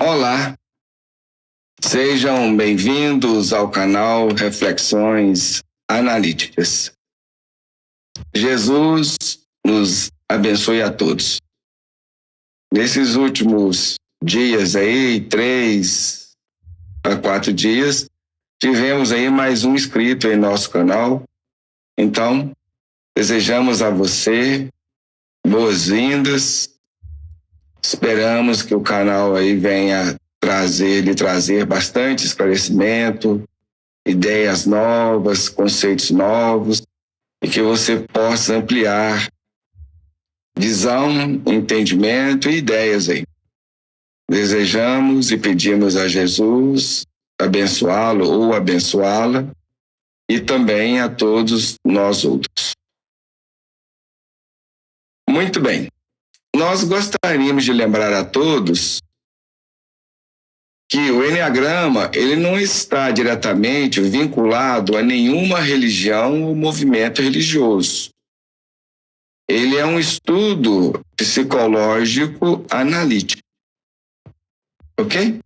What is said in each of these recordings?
Olá, sejam bem-vindos ao canal Reflexões Analíticas. Jesus nos abençoe a todos. Nesses últimos dias aí, 3 a 4 dias, tivemos aí mais um inscrito em nosso canal. Então, desejamos a você boas-vindas. Esperamos que o canal aí venha lhe trazer bastante esclarecimento, ideias novas, conceitos novos, e que você possa ampliar visão, entendimento e ideias aí. Desejamos e pedimos a Jesus abençoá-lo ou abençoá-la e também a todos nós outros. Muito bem. Nós gostaríamos de lembrar a todos que o Enneagrama, ele não está diretamente vinculado a nenhuma religião ou movimento religioso. Ele é um estudo psicológico analítico. Ok?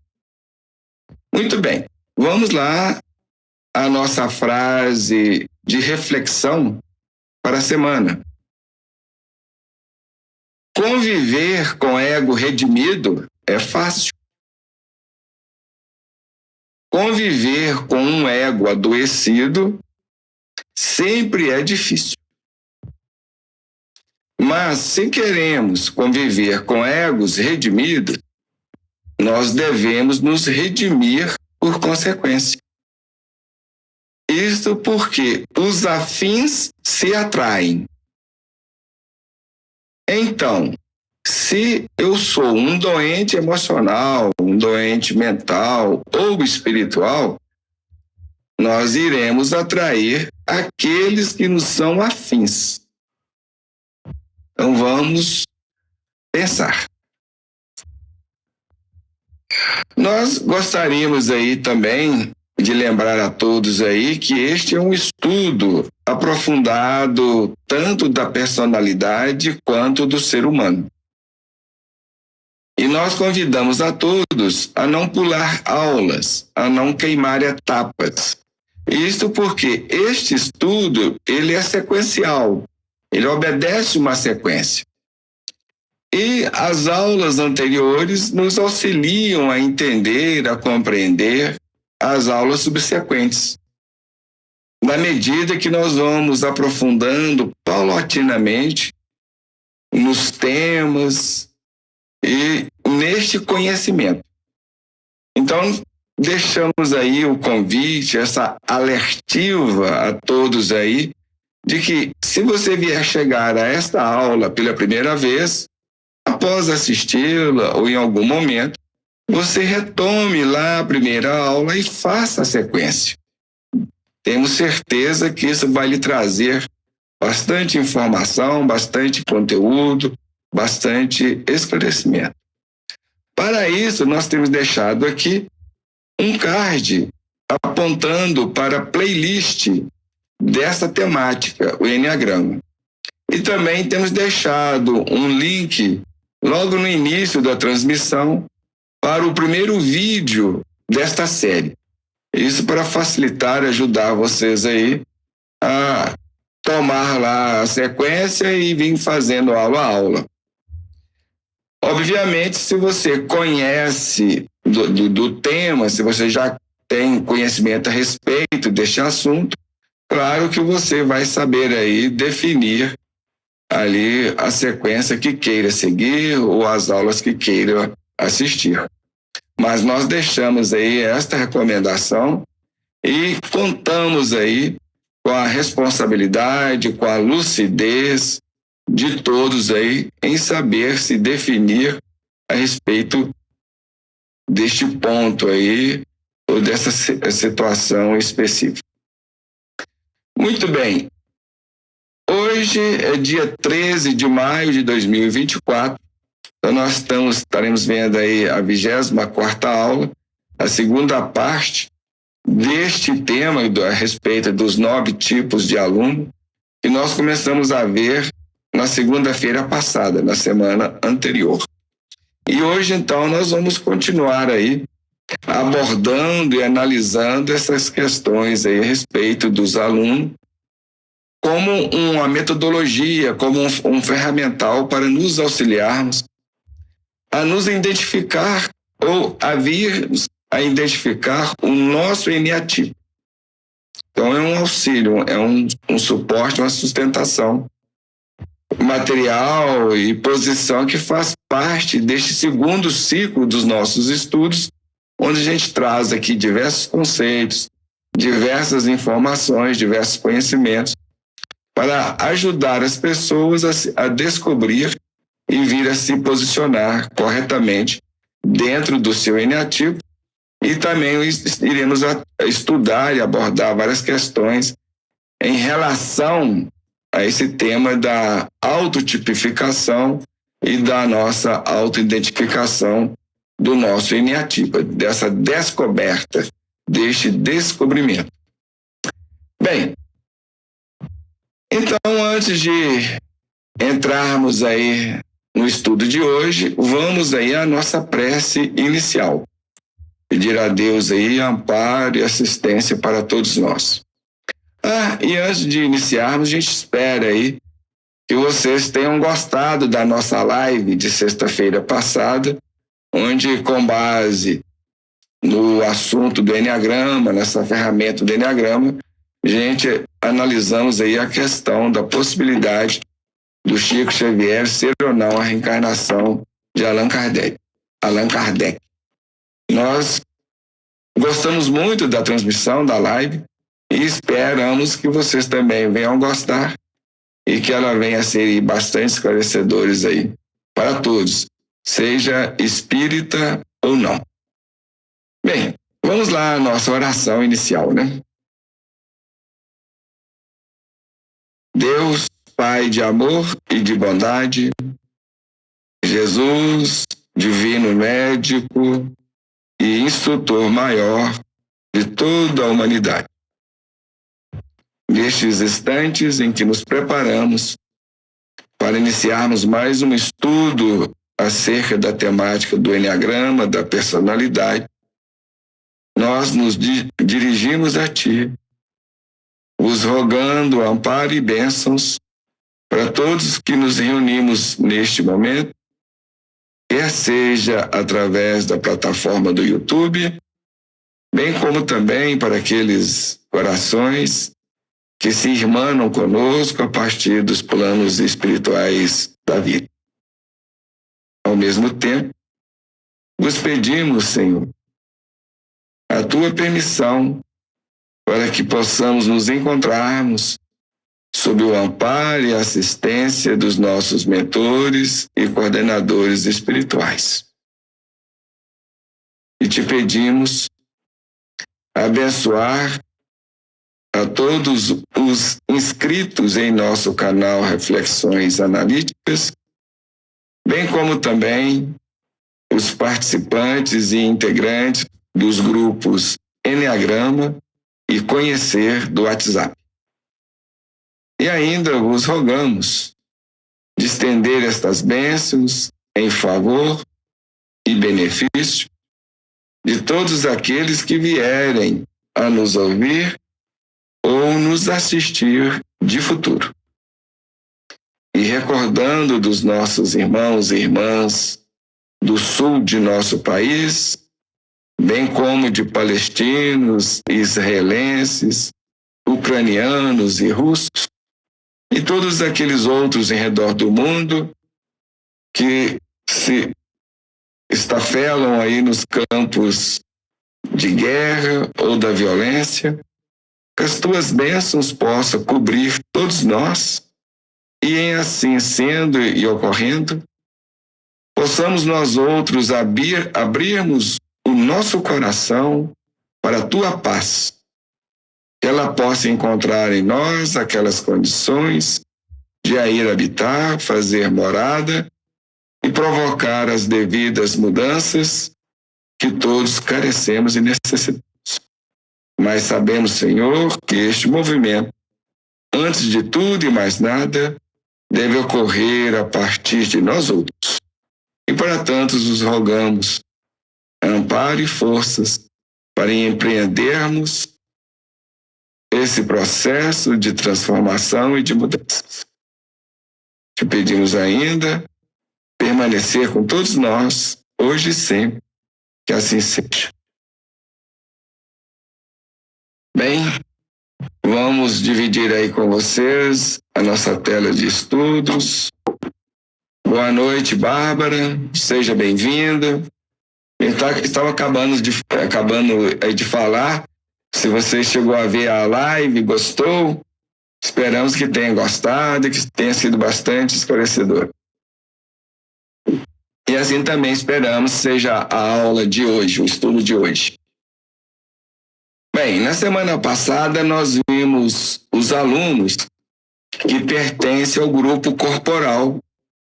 Muito bem. Vamos lá à nossa frase de reflexão para a semana. Conviver com ego redimido é fácil. Conviver com um ego adoecido sempre é difícil. Mas se queremos conviver com egos redimidos, nós devemos nos redimir por consequência. Isto porque os afins se atraem. Então, se eu sou um doente emocional, um doente mental ou espiritual, nós iremos atrair aqueles que nos são afins. Então vamos pensar. Nós gostaríamos aí também de lembrar a todos aí que este é um estudo aprofundado tanto da personalidade quanto do ser humano. E nós convidamos a todos a não pular aulas, a não queimar etapas. Isto porque este estudo, ele é sequencial, ele obedece uma sequência. E as aulas anteriores nos auxiliam a entender, a compreender as aulas subsequentes. Na medida que nós vamos aprofundando paulatinamente nos temas e neste conhecimento. Então, deixamos aí o convite, essa alertiva a todos aí, de que se você vier chegar a esta aula pela primeira vez, após assisti-la ou em algum momento, você retome lá a primeira aula e faça a sequência. Temos certeza que isso vai lhe trazer bastante informação, bastante conteúdo, bastante esclarecimento. Para isso, nós temos deixado aqui um card apontando para a playlist dessa temática, o Enneagrama. E também temos deixado um link logo no início da transmissão para o primeiro vídeo desta série. Isso para facilitar, ajudar vocês aí a tomar lá a sequência e vir fazendo aula a aula. Obviamente, se você conhece do tema, se você já tem conhecimento a respeito deste assunto, claro que você vai saber aí definir ali a sequência que queira seguir ou as aulas que queira assistir. Mas nós deixamos aí esta recomendação e contamos aí com a responsabilidade, com a lucidez de todos aí em saber se definir a respeito deste ponto aí ou dessa situação específica. Muito bem. Hoje é dia 13 de maio de 2024. Então nós estaremos vendo aí a 24ª aula, a segunda parte deste tema a respeito dos 9 tipos de aluno que nós começamos a ver na segunda-feira passada, na semana anterior. E hoje, então, nós vamos continuar aí abordando e analisando essas questões aí a respeito dos alunos como uma metodologia, como um ferramental para nos auxiliarmos a nos identificar ou a vir a identificar o nosso eneatipo. Então, é um auxílio, é um suporte, uma sustentação material e posição que faz parte deste segundo ciclo dos nossos estudos, onde a gente traz aqui diversos conceitos, diversas informações, diversos conhecimentos, para ajudar as pessoas a descobrir e vir a se posicionar corretamente dentro do seu eneatipo. E também iremos estudar e abordar várias questões em relação a esse tema da autotipificação e da nossa autoidentificação do nosso eneatipo, dessa descoberta, deste descobrimento. Bem, então, antes de entrarmos aí no estudo de hoje, vamos aí à nossa prece inicial. Pedir a Deus aí amparo e assistência para todos nós. E antes de iniciarmos, a gente espera aí que vocês tenham gostado da nossa live de sexta-feira passada, onde, com base no assunto do Eneagrama, nessa ferramenta do Eneagrama, a gente analisamos aí a questão da possibilidade do Chico Xavier ser ou não a reencarnação de Allan Kardec. Nós gostamos muito da transmissão da live e esperamos que vocês também venham gostar e que ela venha a ser bastante esclarecedores aí para todos, seja espírita ou não. Bem, vamos lá à nossa oração inicial, né? Deus, Pai de amor e de bondade, Jesus, divino médico e instrutor maior de toda a humanidade. Nestes instantes em que nos preparamos para iniciarmos mais um estudo acerca da temática do Eneagrama, da personalidade, nós nos dirigimos a Ti, vos rogando amparo e bênçãos para todos que nos reunimos neste momento, quer seja através da plataforma do YouTube, bem como também para aqueles corações que se irmanam conosco a partir dos planos espirituais da vida. Ao mesmo tempo, vos pedimos, Senhor, a Tua permissão para que possamos nos encontrarmos sob o amparo e assistência dos nossos mentores e coordenadores espirituais. E te pedimos abençoar a todos os inscritos em nosso canal Reflexões Analíticas, bem como também os participantes e integrantes dos grupos Eneagrama e Conhecer do WhatsApp. E ainda vos rogamos de estender estas bênçãos em favor e benefício de todos aqueles que vierem a nos ouvir ou nos assistir de futuro. E recordando dos nossos irmãos e irmãs do sul de nosso país, bem como de palestinos, israelenses, ucranianos e russos, e todos aqueles outros em redor do mundo que se estafelam aí nos campos de guerra ou da violência, que as tuas bênçãos possam cobrir todos nós e, em assim sendo e ocorrendo, possamos nós outros abrirmos o nosso coração para a tua paz, que ela possa encontrar em nós aquelas condições de a ir habitar, fazer morada e provocar as devidas mudanças que todos carecemos e necessitamos. Mas sabemos, Senhor, que este movimento, antes de tudo e mais nada, deve ocorrer a partir de nós outros. e para tantos os rogamos amparo e forças para empreendermos esse processo de transformação e de mudanças. Te pedimos ainda permanecer com todos nós, hoje e sempre, que assim seja. Bem, vamos dividir aí com vocês a nossa tela de estudos. Boa noite, Bárbara, seja bem-vinda. Estava acabando de falar, se você chegou a ver a live, gostou, esperamos que tenha gostado e que tenha sido bastante esclarecedor. E assim também esperamos que seja a aula de hoje, o estudo de hoje. Bem, na semana passada nós vimos os alunos que pertencem ao grupo corporal,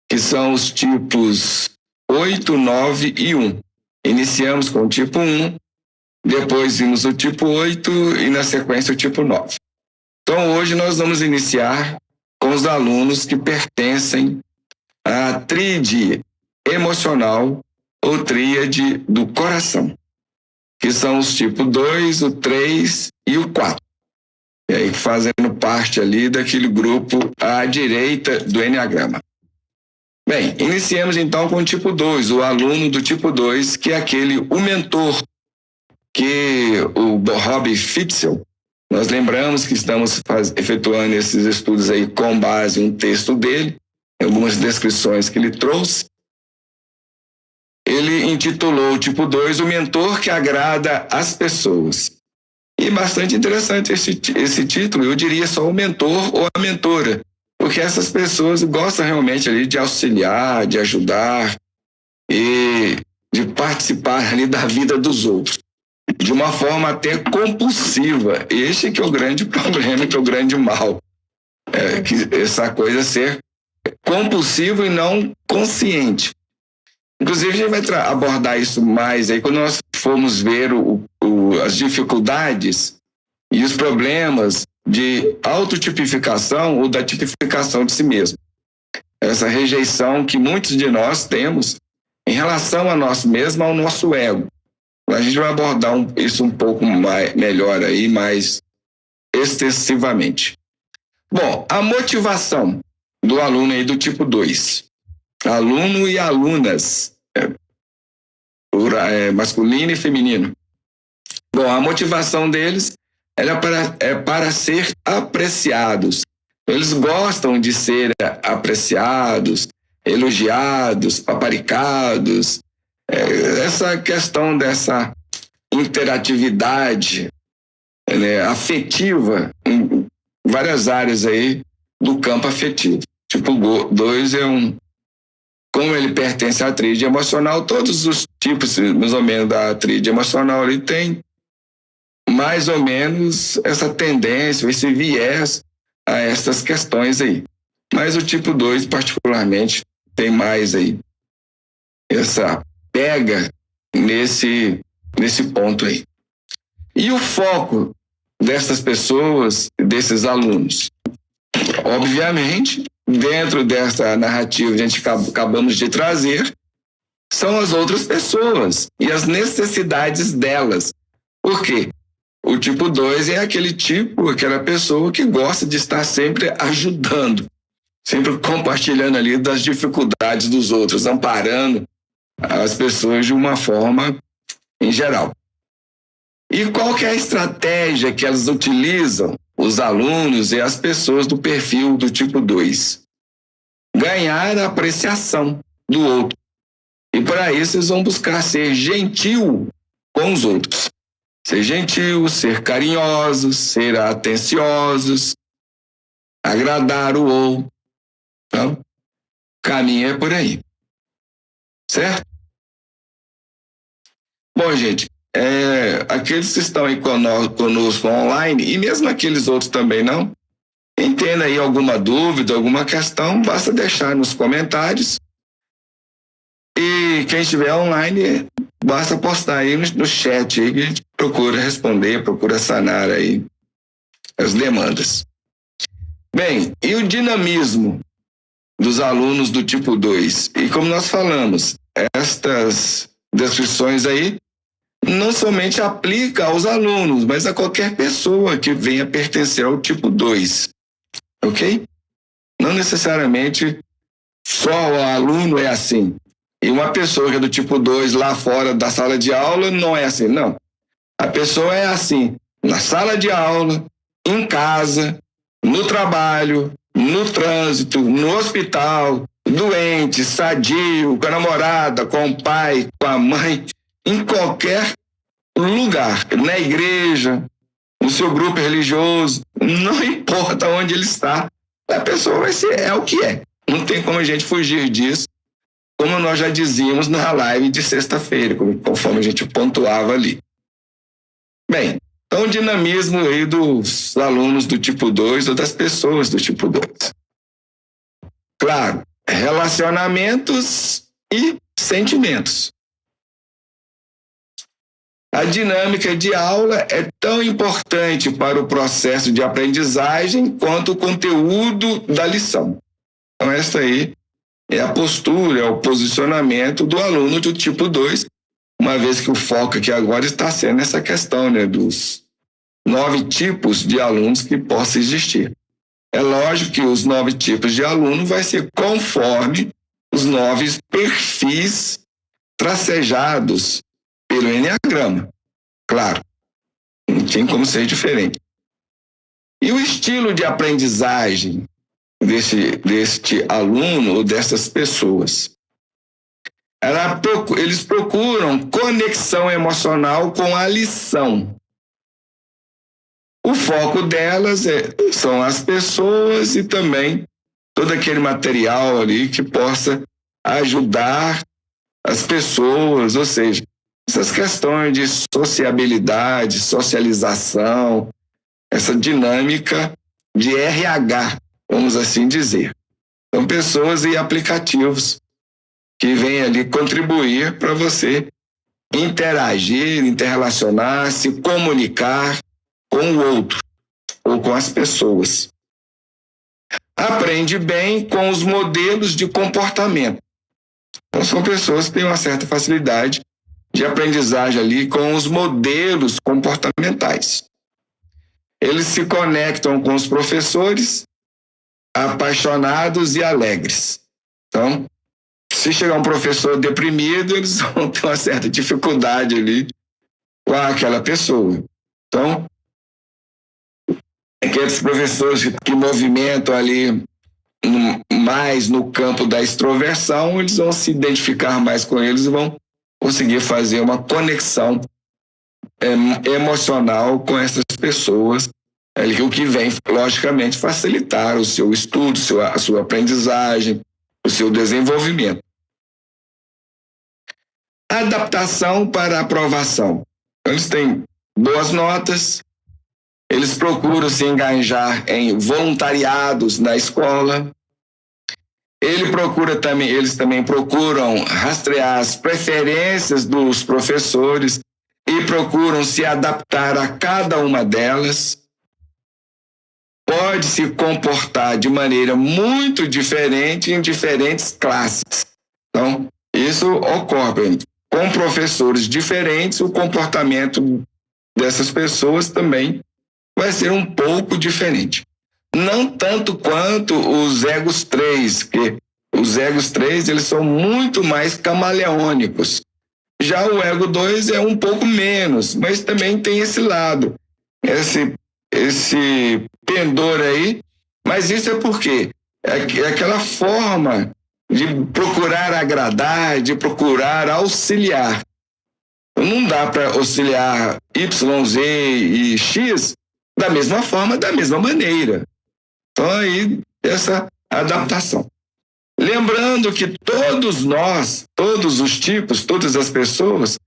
que são os tipos 8, 9 e 1. Iniciamos com o tipo 1, depois vimos o tipo 8 e na sequência o tipo 9. Então hoje nós vamos iniciar com os alunos que pertencem à tríade emocional ou tríade do coração, que são os tipo 2, o 3 e o 4. E aí fazendo parte ali daquele grupo à direita do Eneagrama. Bem, iniciemos então com o tipo 2, o aluno do tipo 2, que é o mentor, que o Rob Fitzel, nós lembramos que estamos efetuando esses estudos aí com base em um texto dele, algumas descrições que ele trouxe. Ele intitulou o tipo 2, o mentor que agrada as pessoas. E bastante interessante esse título, eu diria só o mentor ou a mentora, porque essas pessoas gostam realmente ali de auxiliar, de ajudar e de participar ali da vida dos outros, de uma forma até compulsiva. Este que é o grande problema, que é o grande mal. Que essa coisa ser compulsivo e não consciente. Inclusive, a gente vai abordar isso mais aí quando nós formos ver as dificuldades e os problemas de autotipificação ou da tipificação de si mesmo. Essa rejeição que muitos de nós temos em relação a nós mesmos, ao nosso ego. A gente vai abordar isso um pouco melhor aí, mais extensivamente. Bom, a motivação do aluno aí do tipo 2. Aluno e alunas, masculino e feminino. Bom, a motivação deles é para ser apreciados. Eles gostam de ser apreciados, elogiados, paparicados. Essa questão dessa interatividade afetiva em várias áreas aí do campo afetivo. Tipo 2 como ele pertence à tríade emocional, todos os tipos, mais ou menos, da tríade emocional, ele tem mais ou menos essa tendência, esse viés a essas questões aí. Mas o tipo 2, particularmente, tem mais aí essa pega nesse ponto aí. E o foco dessas pessoas, desses alunos? Obviamente, dentro dessa narrativa que a gente acabamos de trazer, são as outras pessoas e as necessidades delas. Por quê? O tipo 2 é aquela pessoa que gosta de estar sempre ajudando, sempre compartilhando ali das dificuldades dos outros, amparando as pessoas de uma forma em geral. E qual que é a estratégia que elas utilizam, os alunos e as pessoas do perfil do tipo 2? Ganhar a apreciação do outro. E para isso eles vão buscar ser gentil com os outros. Ser gentil, ser carinhosos, ser atenciosos, agradar o outro. Então, o caminho é por aí. Certo? Bom, gente, aqueles que estão aí conosco online, e mesmo aqueles outros também não, quem tem aí alguma dúvida, alguma questão, basta deixar nos comentários. E quem estiver online, basta postar aí no chat aí, que a gente procura responder, procura sanar aí as demandas. Bem, e o dinamismo dos alunos do tipo 2? E como nós falamos, estas descrições aí não somente aplica aos alunos, mas a qualquer pessoa que venha pertencer ao tipo 2, ok? Não necessariamente só o aluno é assim. E uma pessoa que é do tipo 2 lá fora da sala de aula não é assim, não. A pessoa é assim na sala de aula, em casa, no trabalho, no trânsito, no hospital, doente, sadio, com a namorada, com o pai, com a mãe, em qualquer lugar, na igreja, no seu grupo religioso, não importa onde ele está, a pessoa vai ser, é o que é. Não tem como a gente fugir disso, como nós já dizíamos na live de sexta-feira, conforme a gente pontuava ali. Bem, então o dinamismo aí dos alunos do tipo 2 ou das pessoas do tipo 2. Claro, relacionamentos e sentimentos. A dinâmica de aula é tão importante para o processo de aprendizagem quanto o conteúdo da lição. Então, essa aí é a postura, é o posicionamento do aluno do tipo 2, uma vez que o foco aqui agora está sendo essa questão, né, dos 9 tipos de alunos que possam existir. É lógico que os 9 tipos de aluno vai ser conforme os 9 perfis tracejados pelo Enneagrama. Claro, não tem como ser diferente. E o estilo de aprendizagem deste aluno ou dessas pessoas? Eles procuram conexão emocional com a lição. O foco delas são as pessoas e também todo aquele material ali que possa ajudar as pessoas, ou seja, essas questões de sociabilidade, socialização, essa dinâmica de RH, vamos assim dizer. São pessoas e aplicativos que vêm ali contribuir para você interagir, interrelacionar, se comunicar com o outro ou com as pessoas. Aprende bem com os modelos de comportamento. Então, são pessoas que têm uma certa facilidade de aprendizagem ali com os modelos comportamentais. Eles se conectam com os professores apaixonados e alegres. Então, se chegar um professor deprimido, eles vão ter uma certa dificuldade ali com aquela pessoa. Então, aqueles professores que movimentam ali mais no campo da extroversão, eles vão se identificar mais com eles e vão conseguir fazer uma conexão emocional com essas pessoas, o que vem, logicamente, facilitar o seu estudo, a sua aprendizagem, o seu desenvolvimento. Adaptação para aprovação. Eles têm boas notas, eles procuram se engajar em voluntariados na escola. Eles também procuram rastrear as preferências dos professores e procuram se adaptar a cada uma delas. Pode se comportar de maneira muito diferente em diferentes classes. Então, isso ocorre. Com professores diferentes, o comportamento dessas pessoas também vai ser um pouco diferente. Não tanto quanto os egos 3, que os egos 3 eles são muito mais camaleônicos. Já o ego 2 é um pouco menos, mas também tem esse lado, esse pendor aí. Mas isso é porque é aquela forma de procurar agradar, de procurar auxiliar. Não dá para auxiliar Y, Z e X da mesma forma, da mesma maneira. Então, aí, essa adaptação. Lembrando que todos nós, todos os tipos, todas as pessoas,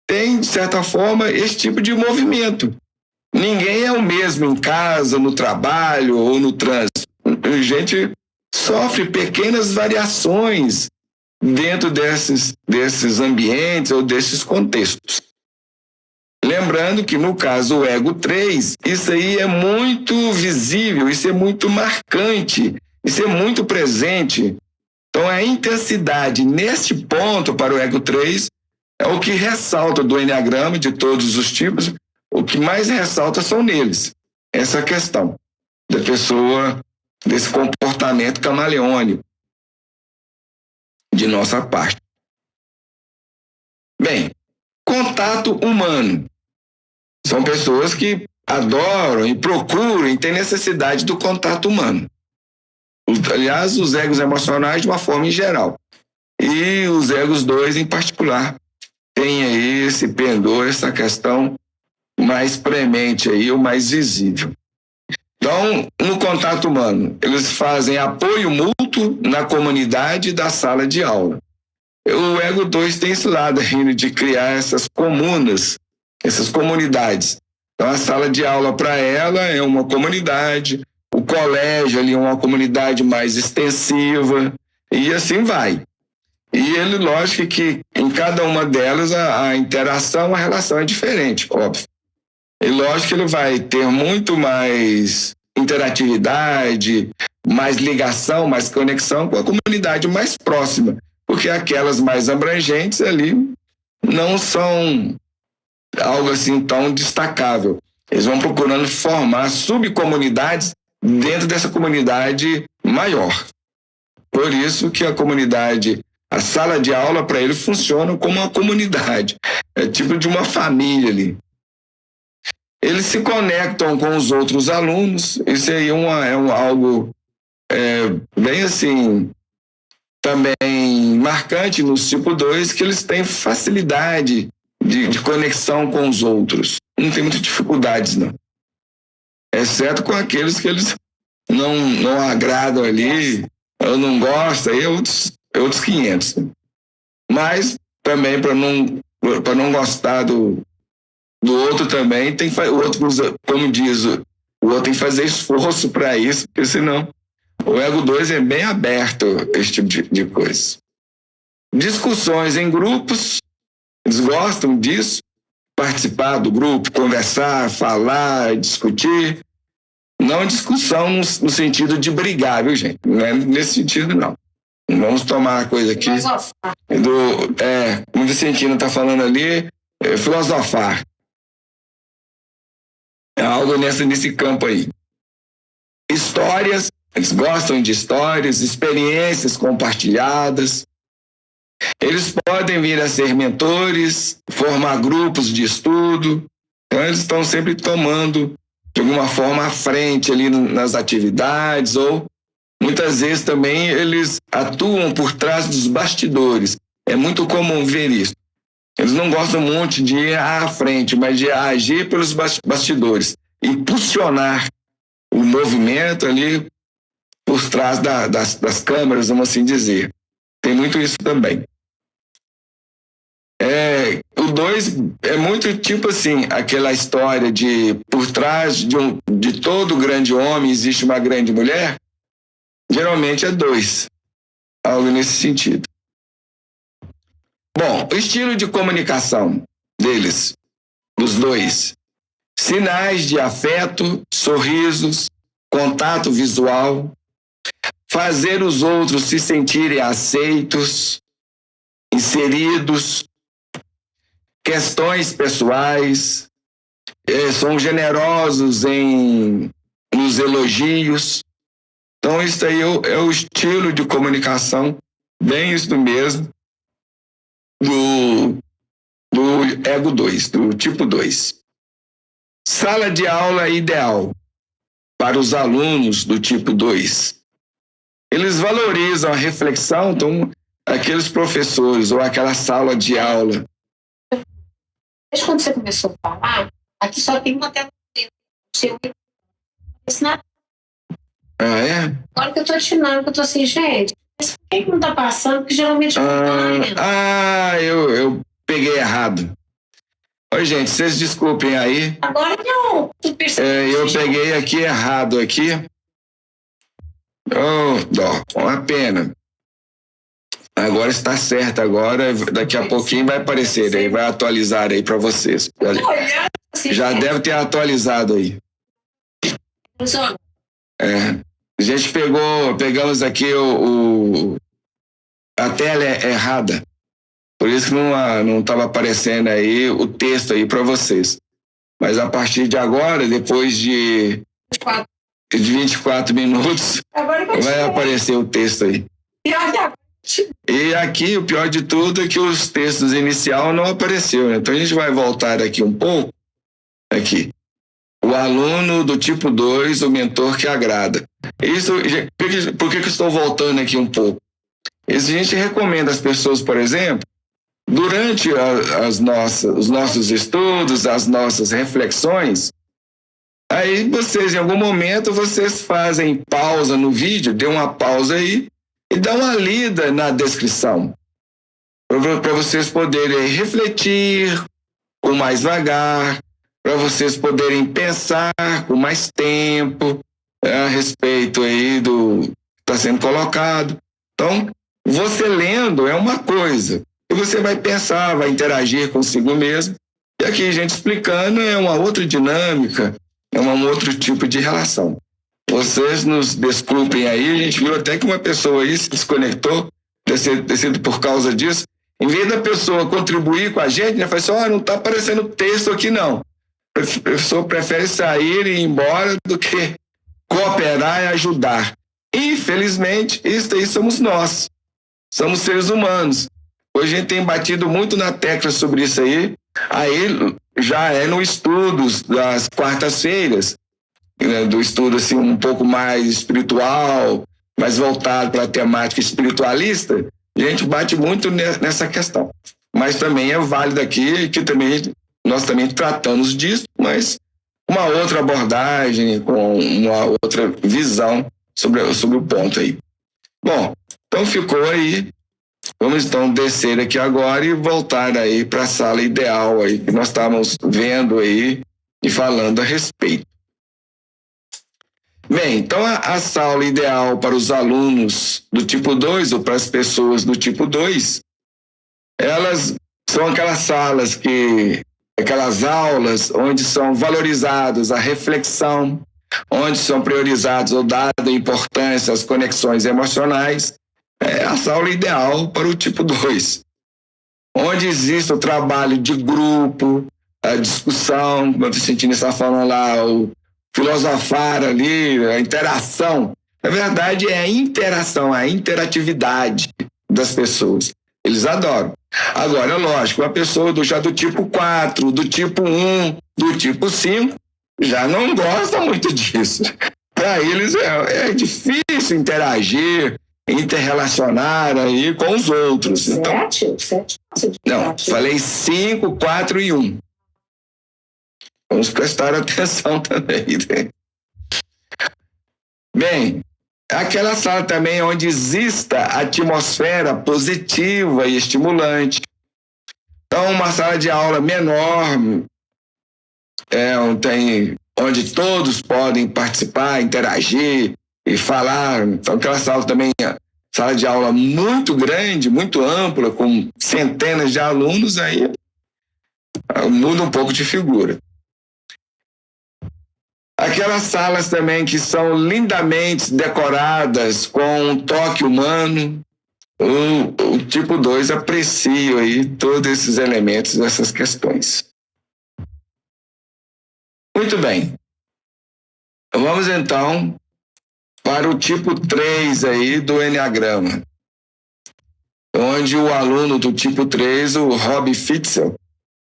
têm, de certa forma, esse tipo de movimento. Ninguém é o mesmo em casa, no trabalho ou no trânsito. A gente sofre pequenas variações dentro desses ambientes ou desses contextos. Lembrando que, no caso, o ego 3, isso aí é muito visível, isso é muito marcante, isso é muito presente Então, a intensidade neste ponto para o ego 3 é o que ressalta do Enneagrama, de todos os tipos, o que mais ressalta são neles. Essa questão da pessoa, desse comportamento camaleônico de nossa parte. Bem, contato humano. São pessoas que adoram e procuram e têm necessidade do contato humano. Aliás, os egos emocionais de uma forma em geral. E os egos 2 em particular têm aí esse pendor, essa questão mais premente aí, ou mais visível. Então, no contato humano, eles fazem apoio mútuo na comunidade da sala de aula. O ego 2 tem esse lado ainda de criar essas comunas, essas comunidades. Então, a sala de aula para ela é uma comunidade, o colégio ali é uma comunidade mais extensiva, e assim vai. E ele, lógico que em cada uma delas a interação, a relação é diferente, óbvio. E lógico que ele vai ter muito mais interatividade, mais ligação, mais conexão com a comunidade mais próxima, porque aquelas mais abrangentes ali não são algo assim tão destacável. Eles vão procurando formar subcomunidades dentro dessa comunidade maior. Por isso que a comunidade, a sala de aula para ele funciona como uma comunidade, é tipo de uma família ali. Eles se conectam com os outros alunos, isso aí algo bem assim, também marcante no tipo 2, que eles têm facilidade de conexão com os outros. Não tem muitas dificuldades, não. Exceto com aqueles que eles não agradam ali, ou não gostam, aí é outros 500. Mas também para não gostar do outro também, o outro, como diz, o outro tem que fazer esforço para isso, porque senão o ego 2 é bem aberto a esse tipo de coisa. Discussões em grupos, eles gostam disso, participar do grupo, conversar, falar, discutir. Não discussão no sentido de brigar, viu, gente? Não é nesse sentido, não. Vamos tomar a coisa aqui como o Vicentino está falando ali, filosofar. É algo nesse campo aí. Histórias, eles gostam de histórias, experiências compartilhadas. Eles podem vir a ser mentores, formar grupos de estudo. Então, eles estão sempre tomando, de alguma forma, à frente ali nas atividades, ou muitas vezes também eles atuam por trás dos bastidores. É muito comum ver isso. Eles não gostam muito de ir à frente, mas de agir pelos bastidores, impulsionar o movimento ali por trás das câmeras, vamos assim dizer. Tem muito isso também. O 2 é muito tipo assim, aquela história de por trás de todo grande homem existe uma grande mulher. Geralmente é 2, algo nesse sentido. Bom, o estilo de comunicação deles, dos 2, sinais de afeto, sorrisos, contato visual, fazer os outros se sentirem aceitos, inseridos, questões pessoais, são generosos nos elogios. Então, isso aí é o estilo de comunicação, bem isso mesmo, do ego 2, do tipo 2. Sala de aula ideal para os alunos do tipo 2. Eles valorizam a reflexão, então, aqueles professores ou aquela sala de aula. Desde quando você começou a falar, aqui só tem uma tela seu. É? Agora que eu tô atinando, que eu tô assim, gente, mas por que não tá passando? Porque geralmente eu peguei errado. Oi, gente, vocês desculpem aí. Agora não. Eu peguei aqui errado aqui. Uma pena. Agora está certo, agora daqui a pouquinho vai aparecer aí, vai atualizar aí para vocês. Já deve ter atualizado aí. A gente pegamos aqui a tela é errada. Por isso que não estava aparecendo aí o texto aí para vocês. Mas a partir de agora, depois de 24 minutos, vai aparecer o texto aí. E aqui, o pior de tudo é que os textos inicial não apareceu, né? Então a gente vai voltar aqui um pouco. Aqui. O aluno do tipo 2, o mentor que agrada. Isso, por que eu estou voltando aqui um pouco? Isso a gente recomenda às pessoas, por exemplo, durante os nossos estudos, as nossas reflexões, aí vocês, em algum momento, vocês fazem pausa no vídeo, dê uma pausa aí e dá uma lida na descrição, para vocês poderem refletir com mais vagar, para vocês poderem pensar com mais tempo a respeito aí do que está sendo colocado. Então, você lendo é uma coisa, e você vai pensar, vai interagir consigo mesmo, e aqui a gente explicando é uma outra dinâmica, é um outro tipo de relação. Vocês nos desculpem aí, a gente viu até que uma pessoa aí se desconectou, sido por causa disso. Em vez da pessoa contribuir com a gente, né, fala assim, não está aparecendo texto aqui não. A pessoa prefere sair e ir embora do que cooperar e ajudar. Infelizmente, isso aí somos nós. Somos seres humanos. Hoje a gente tem batido muito na tecla sobre isso aí. Aí já é no estudo das quartas-feiras, né, do estudo assim, um pouco mais espiritual, mais voltado para a temática espiritualista, a gente bate muito nessa questão. Mas também é válido aqui que também nós também tratamos disso, mas uma outra abordagem, com uma outra visão sobre o ponto aí. Bom, então ficou aí. Vamos então descer aqui agora e voltar aí para a sala ideal aí que nós estávamos vendo aí e falando a respeito. Bem, então a sala ideal para os alunos do tipo 2 ou para as pessoas do tipo 2, elas são aquelas aulas onde são valorizadas a reflexão, onde são priorizados ou dada importância às conexões emocionais. É a sala ideal para o tipo 2, onde existe o trabalho de grupo, a discussão, como o Vicentino está falando lá, o filosofar ali, a interação. Na verdade, é a interação, a interatividade das pessoas. Eles adoram. Agora, lógico, a pessoa já do tipo 4, do tipo 1, do tipo 5, já não gosta muito disso. Para eles é difícil interagir, interrelacionar aí com os outros. Então, 7? Não, falei 5, 4 e 1. Vamos prestar atenção também. Né? Bem, aquela sala também onde exista atmosfera positiva e estimulante. Então, uma sala de aula menor, onde todos podem participar, interagir e falar. Então, aquela sala também, sala de aula muito grande, muito ampla, com centenas de alunos, aí muda um pouco de figura. Aquelas salas também que são lindamente decoradas com um toque humano, o tipo 2 aprecia aí todos esses elementos, essas questões. Muito bem. Vamos então para o tipo 3 aí do Enneagrama, onde o aluno do tipo 3, o Rob Fitzel,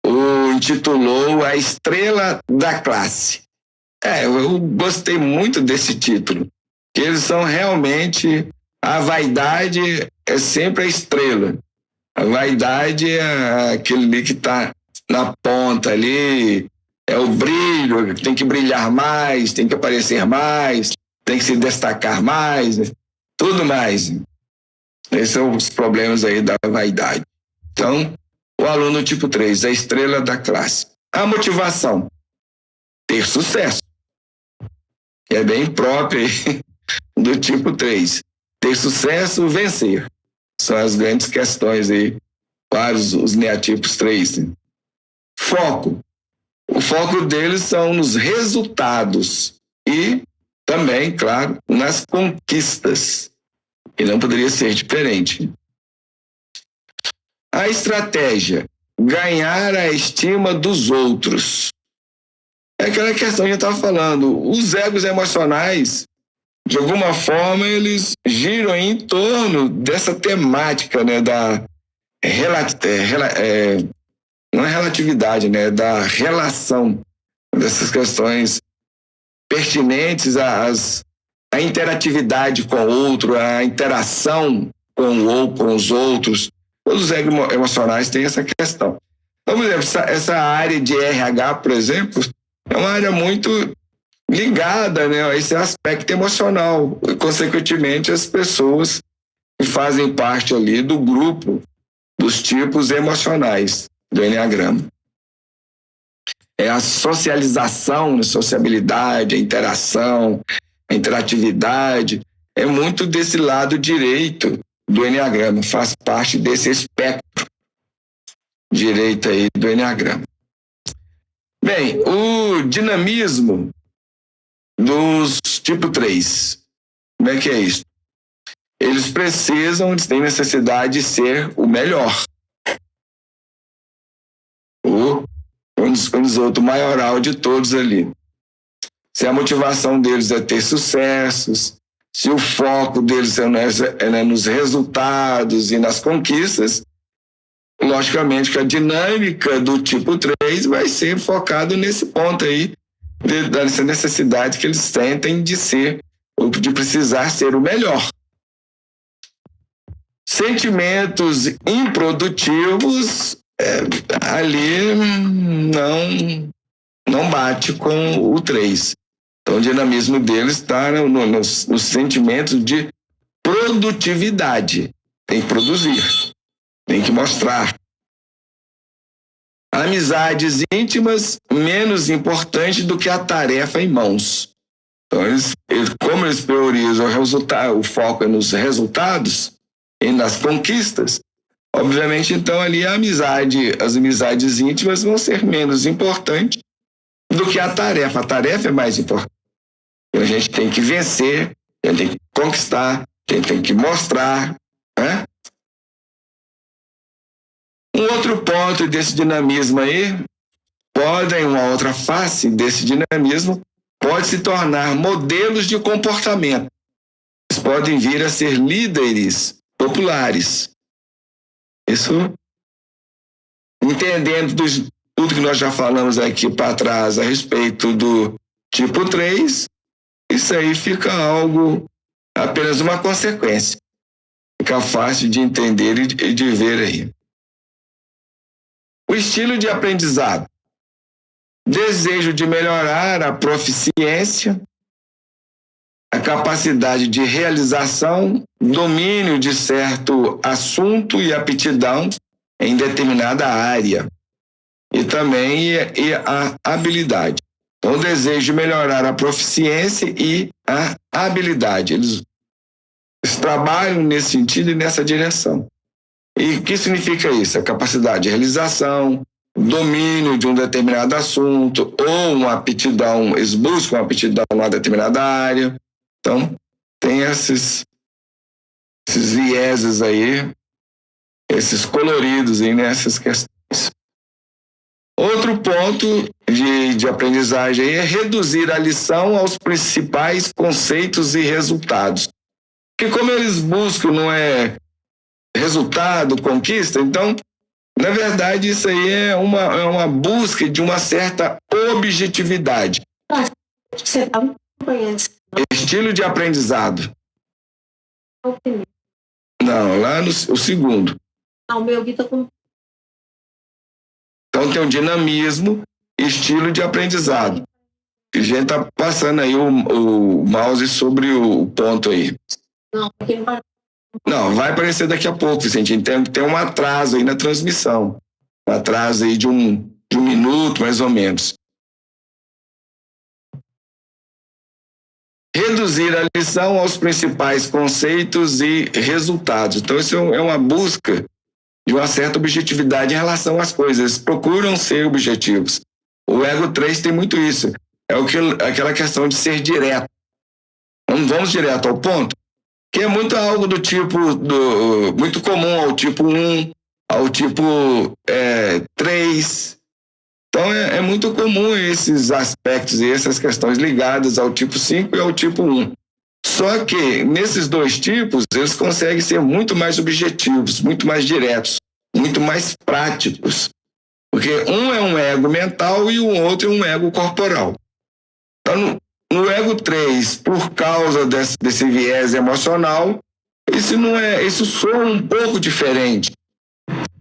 o intitulou A Estrela da Classe. Eu gostei muito desse título, que eles são realmente, a vaidade é sempre a estrela. A vaidade é aquele ali que está na ponta ali, é o brilho, tem que brilhar mais, tem que aparecer mais, tem que se destacar mais, né? Tudo mais. Esses são os problemas aí da vaidade. Então, o aluno tipo 3, a estrela da classe. A motivação, ter sucesso. É bem próprio aí do tipo 3. Ter sucesso, vencer. São as grandes questões aí para os neatipos 3. Né? Foco. O foco deles são nos resultados e também, claro, nas conquistas. E não poderia ser diferente. A estratégia, ganhar a estima dos outros. É aquela questão que a gente estava falando. Os egos emocionais, de alguma forma, eles giram em torno dessa temática, né, da não é relatividade, né, da relação, dessas questões pertinentes à interatividade com o outro, à interação com os outros. Todos os egos emocionais têm essa questão. Então, por exemplo, essa área de RH, por exemplo, é uma área muito ligada, né, a esse aspecto emocional. E, consequentemente, as pessoas que fazem parte ali do grupo dos tipos emocionais do Enneagrama. É a socialização, a sociabilidade, a interação, a interatividade, é muito desse lado direito do Enneagrama, faz parte desse espectro direito aí do Enneagrama. Bem, o dinamismo dos tipo 3, como é que é isso? Eles têm necessidade de ser o melhor. O maioral de todos ali. Se a motivação deles é ter sucessos, se o foco deles é nos resultados e nas conquistas, logicamente que a dinâmica do tipo 3 vai ser focado nesse ponto aí, dessa necessidade que eles sentem de ser, ou de precisar ser o melhor. Sentimentos improdutivos, ali não bate com o 3. Então, o dinamismo deles está nos sentimentos de produtividade. Tem que produzir, tem que mostrar. Amizades íntimas, menos importante do que a tarefa em mãos. Então, como eles priorizam o resultado, o foco é nos resultados e nas conquistas, obviamente, então, ali as amizades íntimas vão ser menos importantes do que a tarefa. A tarefa é mais importante. A gente tem que vencer, a gente tem que conquistar, a gente tem que mostrar, né? Um outro ponto desse dinamismo aí, uma outra face desse dinamismo, pode se tornar modelos de comportamento. Eles podem vir a ser líderes populares. Isso, entendendo tudo que nós já falamos aqui para trás a respeito do tipo 3, isso aí fica apenas uma consequência. Fica fácil de entender e de ver aí. O estilo de aprendizado. Desejo de melhorar a proficiência, a capacidade de realização, domínio de certo assunto e aptidão em determinada área. E também a habilidade. Então, o desejo de melhorar a proficiência e a habilidade. Eles trabalham nesse sentido e nessa direção. E o que significa isso? A capacidade de realização, domínio de um determinado assunto ou uma aptidão, eles buscam uma aptidão numa determinada área. Então, tem esses vieses aí, esses coloridos aí nessas questões. Outro ponto de aprendizagem aí é reduzir a lição aos principais conceitos e resultados. Porque como eles buscam, não é resultado, conquista, então, na verdade, isso aí é uma busca de uma certa objetividade. Você não conhece. Estilo de aprendizado. Não, lá o segundo. Não, o meu Vitor com. Então tem o dinamismo, estilo de aprendizado. A gente está passando aí o mouse sobre o ponto aí. Não, porque não vai. Não, vai aparecer daqui a pouco, gente. Tem um atraso aí na transmissão. Um atraso aí de um minuto, mais ou menos. Reduzir a lição aos principais conceitos e resultados. Então, isso é uma busca de uma certa objetividade em relação às coisas. Eles procuram ser objetivos. O ego 3 tem muito isso. É aquela questão de ser direto. Vamos direto ao ponto, que é muito algo do tipo, muito comum ao tipo 1, ao tipo 3. Então é muito comum esses aspectos e essas questões ligadas ao tipo 5 e ao tipo 1. Só que nesses dois tipos, eles conseguem ser muito mais objetivos, muito mais diretos, muito mais práticos. Porque um é um ego mental e o outro é um ego corporal. Então, no ego 3, por causa desse viés emocional, isso soa um pouco diferente.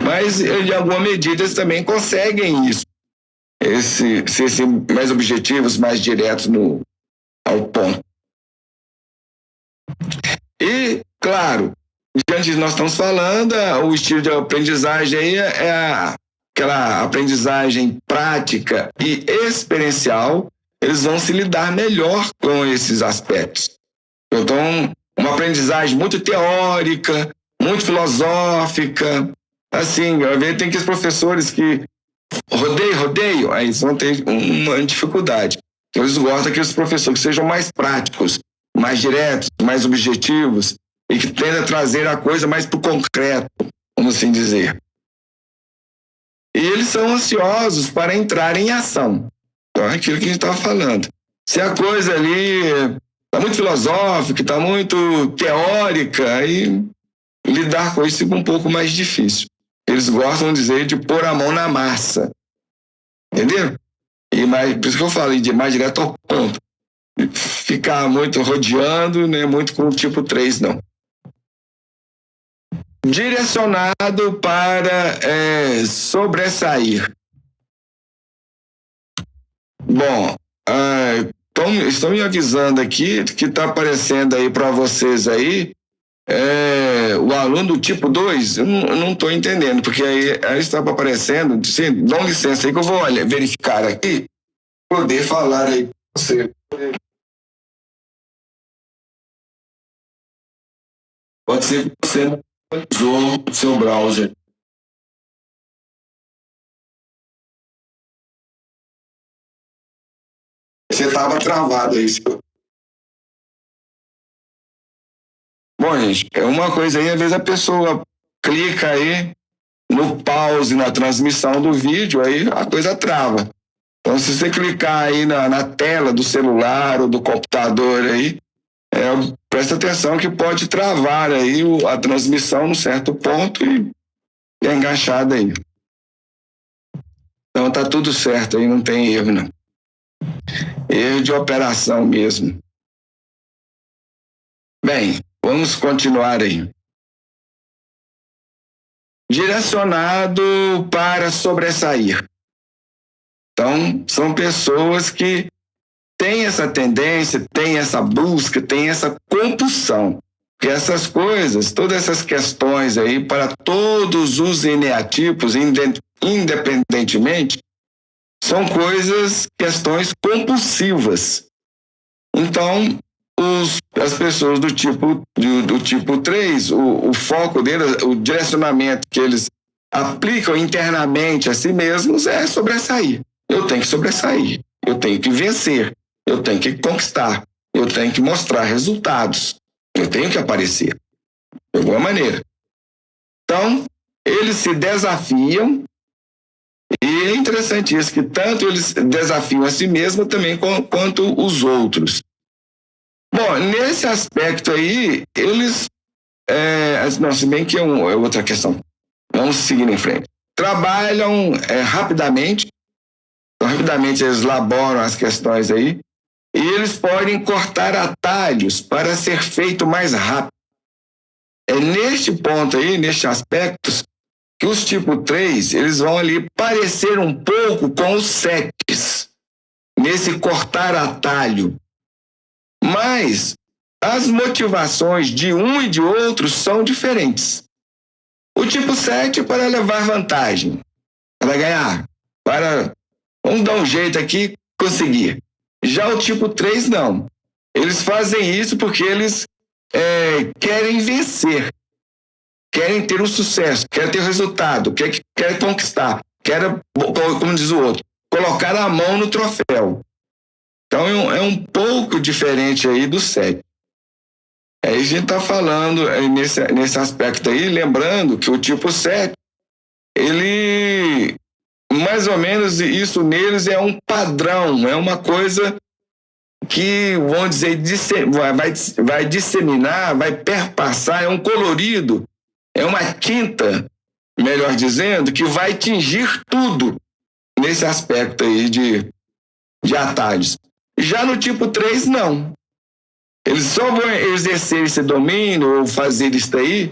Mas, em alguma medida, eles também conseguem isso. Ser mais objetivos, mais diretos ao ponto. E, claro, diante de nós estamos falando, o estilo de aprendizagem aí é aquela aprendizagem prática e experiencial. Eles vão se lidar melhor com esses aspectos. Então, uma aprendizagem muito teórica, muito filosófica, assim, tem aqueles professores que rodeio, aí eles vão ter uma dificuldade. Então, eles gostam daqueles professores que sejam mais práticos, mais diretos, mais objetivos e que tendem a trazer a coisa mais para o concreto, vamos assim dizer. E eles são ansiosos para entrar em ação. Então, é aquilo que a gente estava falando. Se a coisa ali está muito filosófica, está muito teórica, aí lidar com isso fica um pouco mais difícil. Eles gostam de dizer de pôr a mão na massa. Entendeu? Por isso que eu falei de mais direto ao ponto. Ficar muito rodeando, não é muito com o tipo 3, não. Direcionado para sobressair. Bom, estão me avisando aqui que está aparecendo aí para vocês aí o aluno do tipo 2. Eu não estou entendendo, porque aí estava aparecendo. Sim, dá licença aí que eu vou verificar aqui, poder falar aí com você. Pode ser que você não usou o seu browser. Você estava travado aí. Bom, gente, é uma coisa aí, às vezes a pessoa clica aí no pause na transmissão do vídeo, aí a coisa trava. Então, se você clicar aí na tela do celular ou do computador aí, presta atenção que pode travar aí a transmissão num certo ponto e é enganchada aí. Então tá tudo certo aí, não tem erro não. Erro de operação mesmo. Bem, vamos continuar aí. Direcionado para sobressair. Então, são pessoas que têm essa tendência, têm essa busca, têm essa compulsão. Que essas coisas, todas essas questões aí, para todos os eneatipos, independentemente, são questões compulsivas. Então, as pessoas do tipo 3, o foco deles, o direcionamento que eles aplicam internamente a si mesmos é sobressair. Eu tenho que sobressair, eu tenho que vencer, eu tenho que conquistar, eu tenho que mostrar resultados, eu tenho que aparecer, de alguma maneira. Então, eles se desafiam, e é interessante isso, que tanto eles desafiam a si mesmos também quanto os outros. Bom, nesse aspecto aí, eles... não, se bem que é outra questão. Vamos seguir em frente. Trabalham rapidamente. Então, rapidamente eles elaboram as questões aí. E eles podem cortar atalhos para ser feito mais rápido. É neste ponto aí, nestes aspectos, que os tipo 3, eles vão ali parecer um pouco com os 7, nesse cortar atalho. Mas as motivações de um e de outro são diferentes. O tipo 7 é para levar vantagem, para ganhar, vamos dar um jeito aqui, conseguir. Já o tipo 3 não. Eles fazem isso porque eles querem vencer, querem ter um sucesso, querem ter resultado, querem conquistar, querem, como diz o outro, colocar a mão no troféu. Então é um pouco diferente aí do 7. Aí a gente está falando nesse aspecto aí, lembrando que o tipo 7 ele, mais ou menos, isso neles é um padrão, é uma coisa que, vamos dizer, vai disseminar, vai perpassar, é um colorido, é uma tinta, melhor dizendo, que vai tingir tudo nesse aspecto aí de atalhos. Já no tipo 3, não. Eles só vão exercer esse domínio ou fazer isso aí,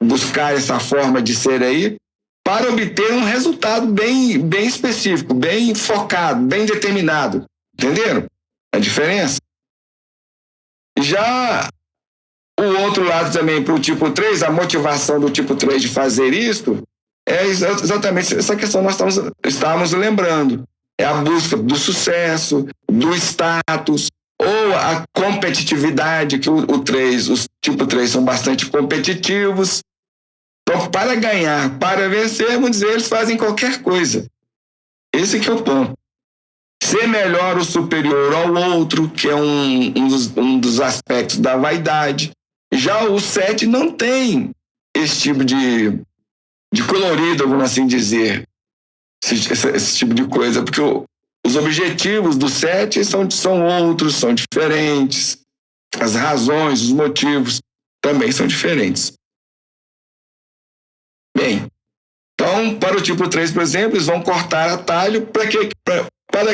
buscar essa forma de ser aí, para obter um resultado bem específico, bem focado, bem determinado. Entenderam a diferença? Já o outro lado também para o tipo 3, a motivação do tipo 3 de fazer isto, é exatamente essa questão que nós estávamos lembrando. É a busca do sucesso, do status, ou a competitividade, que os tipo 3 são bastante competitivos. Então, para ganhar, para vencer, vamos dizer, eles fazem qualquer coisa. Esse que é o ponto. Ser melhor ou superior ao outro, que é um dos aspectos da vaidade. Já o 7 não tem esse tipo de colorido, vamos assim dizer, esse tipo de coisa, porque os objetivos do 7 são outros, são diferentes. As razões, os motivos também são diferentes. Bem, então, para o tipo 3, por exemplo, eles vão cortar atalho para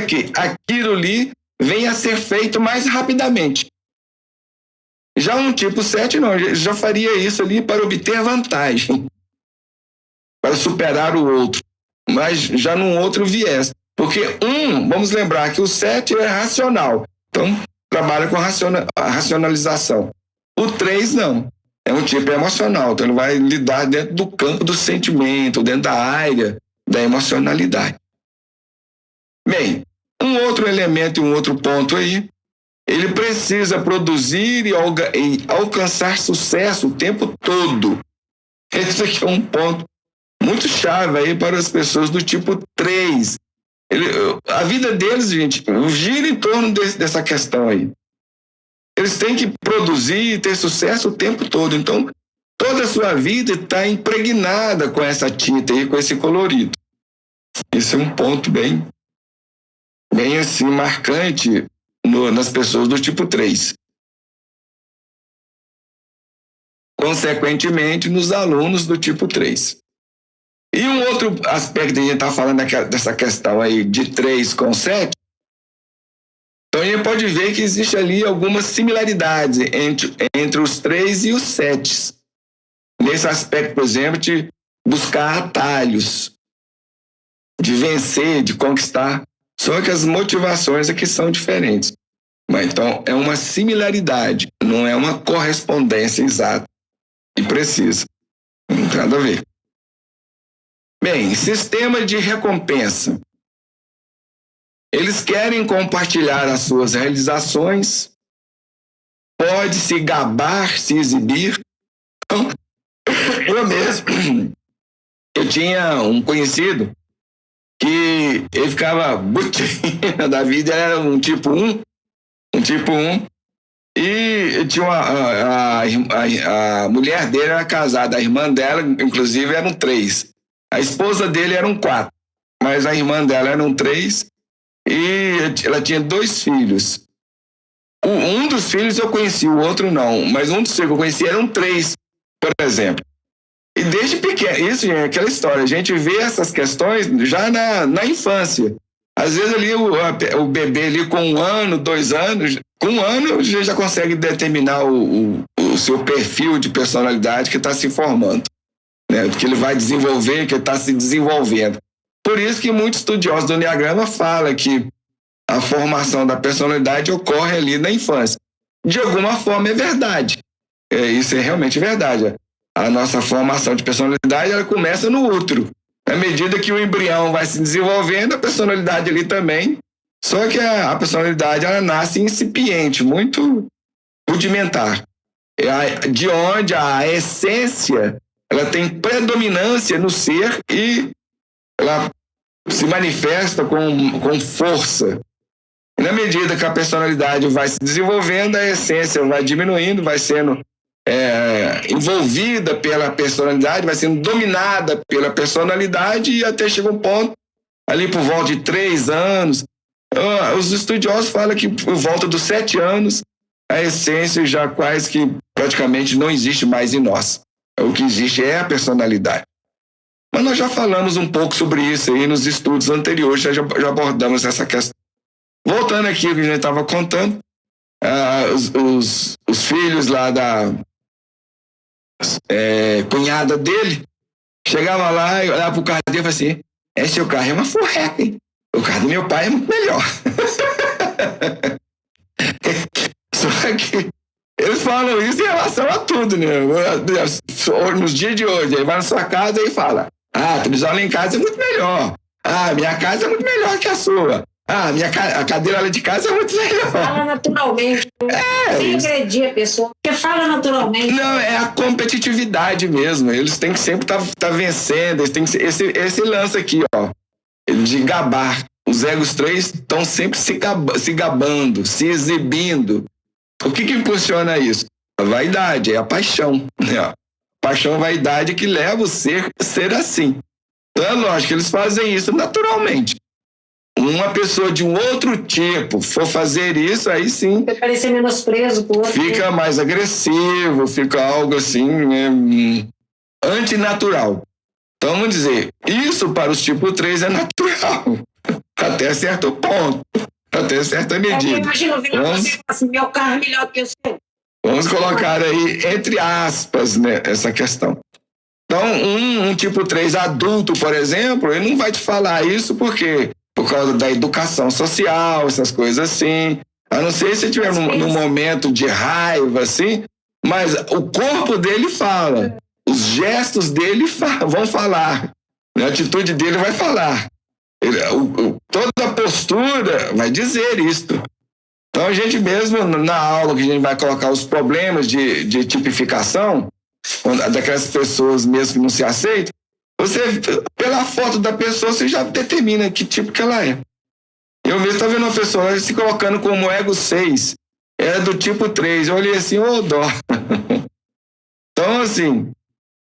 que aquilo ali venha a ser feito mais rapidamente. Já um tipo 7, não, já faria isso ali para obter vantagem, para superar o outro, mas já num outro viés. Porque vamos lembrar que o 7 é racional, então trabalha com a racionalização. O 3 não, é um tipo emocional, então ele vai lidar dentro do campo do sentimento, dentro da área da emocionalidade. Bem, um outro elemento e um outro ponto aí, ele precisa produzir e alcançar sucesso o tempo todo. Esse aqui é um ponto muito chave aí para as pessoas do tipo 3. A vida deles, gente, gira em torno dessa questão aí. Eles têm que produzir e ter sucesso o tempo todo. Então, toda a sua vida está impregnada com essa tinta aí, com esse colorido. Esse é um ponto bem assim, marcante nas pessoas do tipo 3. Consequentemente, nos alunos do tipo 3. E um outro aspecto que a gente está falando dessa questão aí de 3 com 7, então a gente pode ver que existe ali algumas similaridades entre os 3 e os 7. Nesse aspecto, por exemplo, de buscar atalhos, de vencer, de conquistar. Só que as motivações aqui são diferentes. Mas então é uma similaridade, não é uma correspondência exata e precisa. Não tem nada a ver. Bem, sistema de recompensa. Eles querem compartilhar as suas realizações, pode se gabar, se exibir. Eu mesmo, eu tinha um conhecido que ele ficava butina da vida, era um tipo 1, e tinha a mulher dele era casada, a irmã dela, inclusive, era um 3. A esposa dele era um 4, mas a irmã dela era um 3 e ela tinha 2 filhos. Um dos filhos eu conheci, o outro não, mas um dos filhos que eu conheci era um 3, por exemplo. E desde pequeno, isso é aquela história, a gente vê essas questões já na infância. Às vezes ali o bebê ali com 1 ano, 2 anos, com 1 ano já consegue determinar o seu perfil de personalidade que está se formando, né? Que ele vai desenvolver, que ele está se desenvolvendo. Por isso que muitos estudiosos do Enneagrama falam que a formação da personalidade ocorre ali na infância. De alguma forma é verdade. Isso é realmente verdade. A nossa formação de personalidade ela começa no útero. À medida que o embrião vai se desenvolvendo, a personalidade ali também. Só que a personalidade ela nasce incipiente, muito rudimentar. De onde a essência ela tem predominância no ser e ela se manifesta com força. E na medida que a personalidade vai se desenvolvendo, a essência vai diminuindo, vai sendo envolvida pela personalidade, vai sendo dominada pela personalidade e até chega um ponto, ali por volta de 3 anos, os estudiosos falam que por volta dos 7 anos, a essência já quase que praticamente não existe mais em nós. O que existe é a personalidade. Mas nós já falamos um pouco sobre isso aí nos estudos anteriores, já abordamos essa questão. Voltando aqui ao que a gente estava contando, os filhos lá da cunhada dele, chegava lá e olhava pro carro dele e falava assim, esse seu carro é uma furreca, hein? O carro do meu pai é muito melhor. Só que eles falam isso em relação a tudo, né? Nos dias de hoje, aí vai na sua casa e fala, a televisão lá em casa é muito melhor. Minha casa é muito melhor que a sua. A cadeira lá de casa é muito melhor. Fala naturalmente. Sem agredir a pessoa, porque fala naturalmente. Não, é a competitividade mesmo. Eles têm que sempre estar vencendo. Eles têm que esse lance aqui, ó, de gabar. Os egos 3 estão sempre se gabando, se exibindo. O que impulsiona isso? A vaidade, é a paixão. Né? Paixão e vaidade que leva o ser assim. Então é lógico que eles fazem isso naturalmente. Uma pessoa de um outro tipo for fazer isso, aí sim. Vai parecer menosprezo por outro. Fica mais agressivo, fica algo assim, antinatural. Então vamos dizer, isso para os tipo 3 é natural. Até certo ponto. Até certa medida. Imagina, você assim, meu carro é melhor que o seu. Vamos colocar aí, entre aspas, né, essa questão. Então, um tipo 3 adulto, por exemplo, ele não vai te falar isso porque por causa da educação social, essas coisas assim. A não ser se estiver num momento de raiva, assim, mas o corpo dele fala, os gestos dele vão falar, a atitude dele vai falar. Toda a postura vai dizer isto. Então, a gente mesmo, na aula que a gente vai colocar os problemas de tipificação, daquelas pessoas mesmo que não se aceitam, você, pela foto da pessoa, você já determina que tipo que ela é. Eu mesmo estava vendo uma pessoa se colocando como ego 6, é do tipo 3. Eu olhei assim, dó. Então, assim,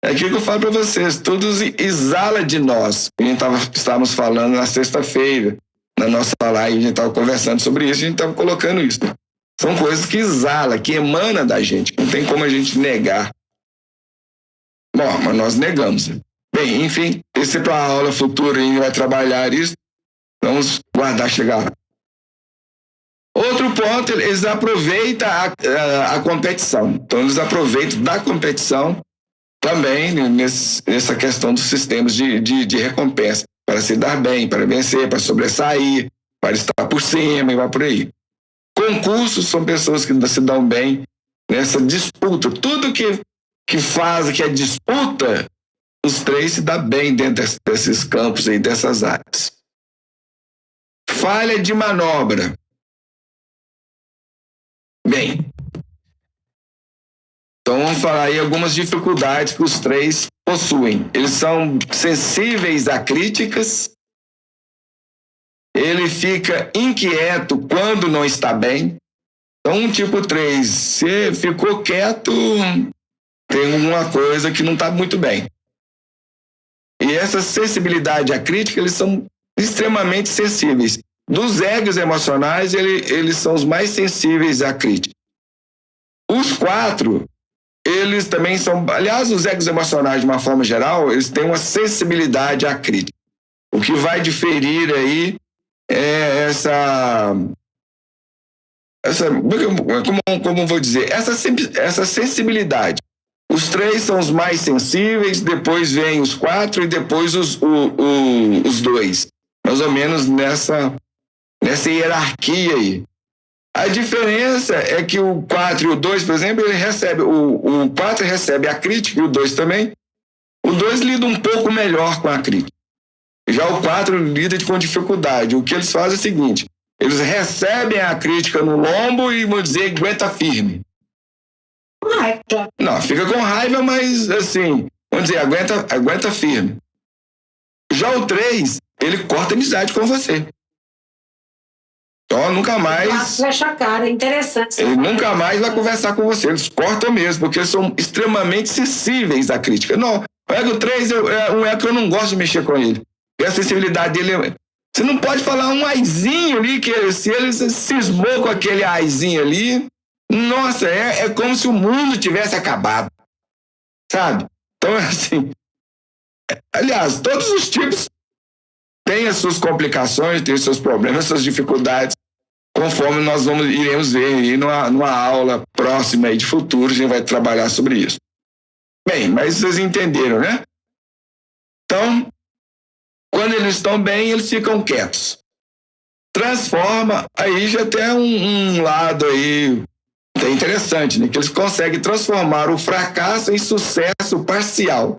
é aquilo que eu falo para vocês, tudo exala de nós. A gente estávamos falando na sexta-feira, na nossa live, a gente estava conversando sobre isso, a gente estava colocando isso. São coisas que exala, que emana da gente. Não tem como a gente negar. Bom, mas nós negamos. Bem, enfim, esse é para a aula futura, a gente vai trabalhar isso. Vamos guardar chegar lá. Outro ponto, eles aproveitam a competição. Então, eles aproveitam da competição também nessa questão dos sistemas de recompensa, para se dar bem, para vencer, para sobressair, para estar por cima e vai por aí. Concursos são pessoas que se dão bem nessa disputa. Tudo que faz, que é disputa, os 3 se dão bem dentro desses campos aí, dessas áreas. Falha de manobra. Bem, então vamos falar aí algumas dificuldades que os 3 possuem. Eles são sensíveis a críticas, ele fica inquieto quando não está bem. Então, tipo 3, se ficou quieto, tem alguma coisa que não está muito bem. E essa sensibilidade à crítica, eles são extremamente sensíveis. Dos egos emocionais, eles são os mais sensíveis à crítica. Os 4, eles também são... Aliás, os egos emocionais, de uma forma geral, eles têm uma sensibilidade à crítica. O que vai diferir aí é como vou dizer, essa sensibilidade. Os 3 são os mais sensíveis, depois vem os 4 e depois os 2. Mais ou menos nessa hierarquia aí. A diferença é que o 4 e o 2, por exemplo, ele recebe, o 4 recebe a crítica e o 2 também. O 2 lida um pouco melhor com a crítica. Já o 4 lida com dificuldade. O que eles fazem é o seguinte, eles recebem a crítica no lombo e vão dizer, aguenta firme. Não, fica com raiva, mas assim, vamos dizer, aguenta firme. Já o 3, ele corta amizade com você. Então, nunca mais... Fecha a cara, é interessante. Ele nunca mais vai conversar com você. Eles cortam mesmo, porque eles são extremamente sensíveis à crítica. Não, o ego 3 é um ego que eu não gosto de mexer com ele. E a sensibilidade dele... Você não pode falar um aizinho ali, que se ele cismou com aquele aizinho ali, nossa, é como se o mundo tivesse acabado. Sabe? Então, assim... Aliás, todos os tipos têm as suas complicações, têm os seus problemas, as suas dificuldades, conforme nós iremos ver aí numa aula próxima aí de futuro, a gente vai trabalhar sobre isso. Bem, mas vocês entenderam, né? Então, quando eles estão bem, eles ficam quietos. Transforma, aí já tem um lado aí é interessante, né? Que eles conseguem transformar o fracasso em sucesso parcial.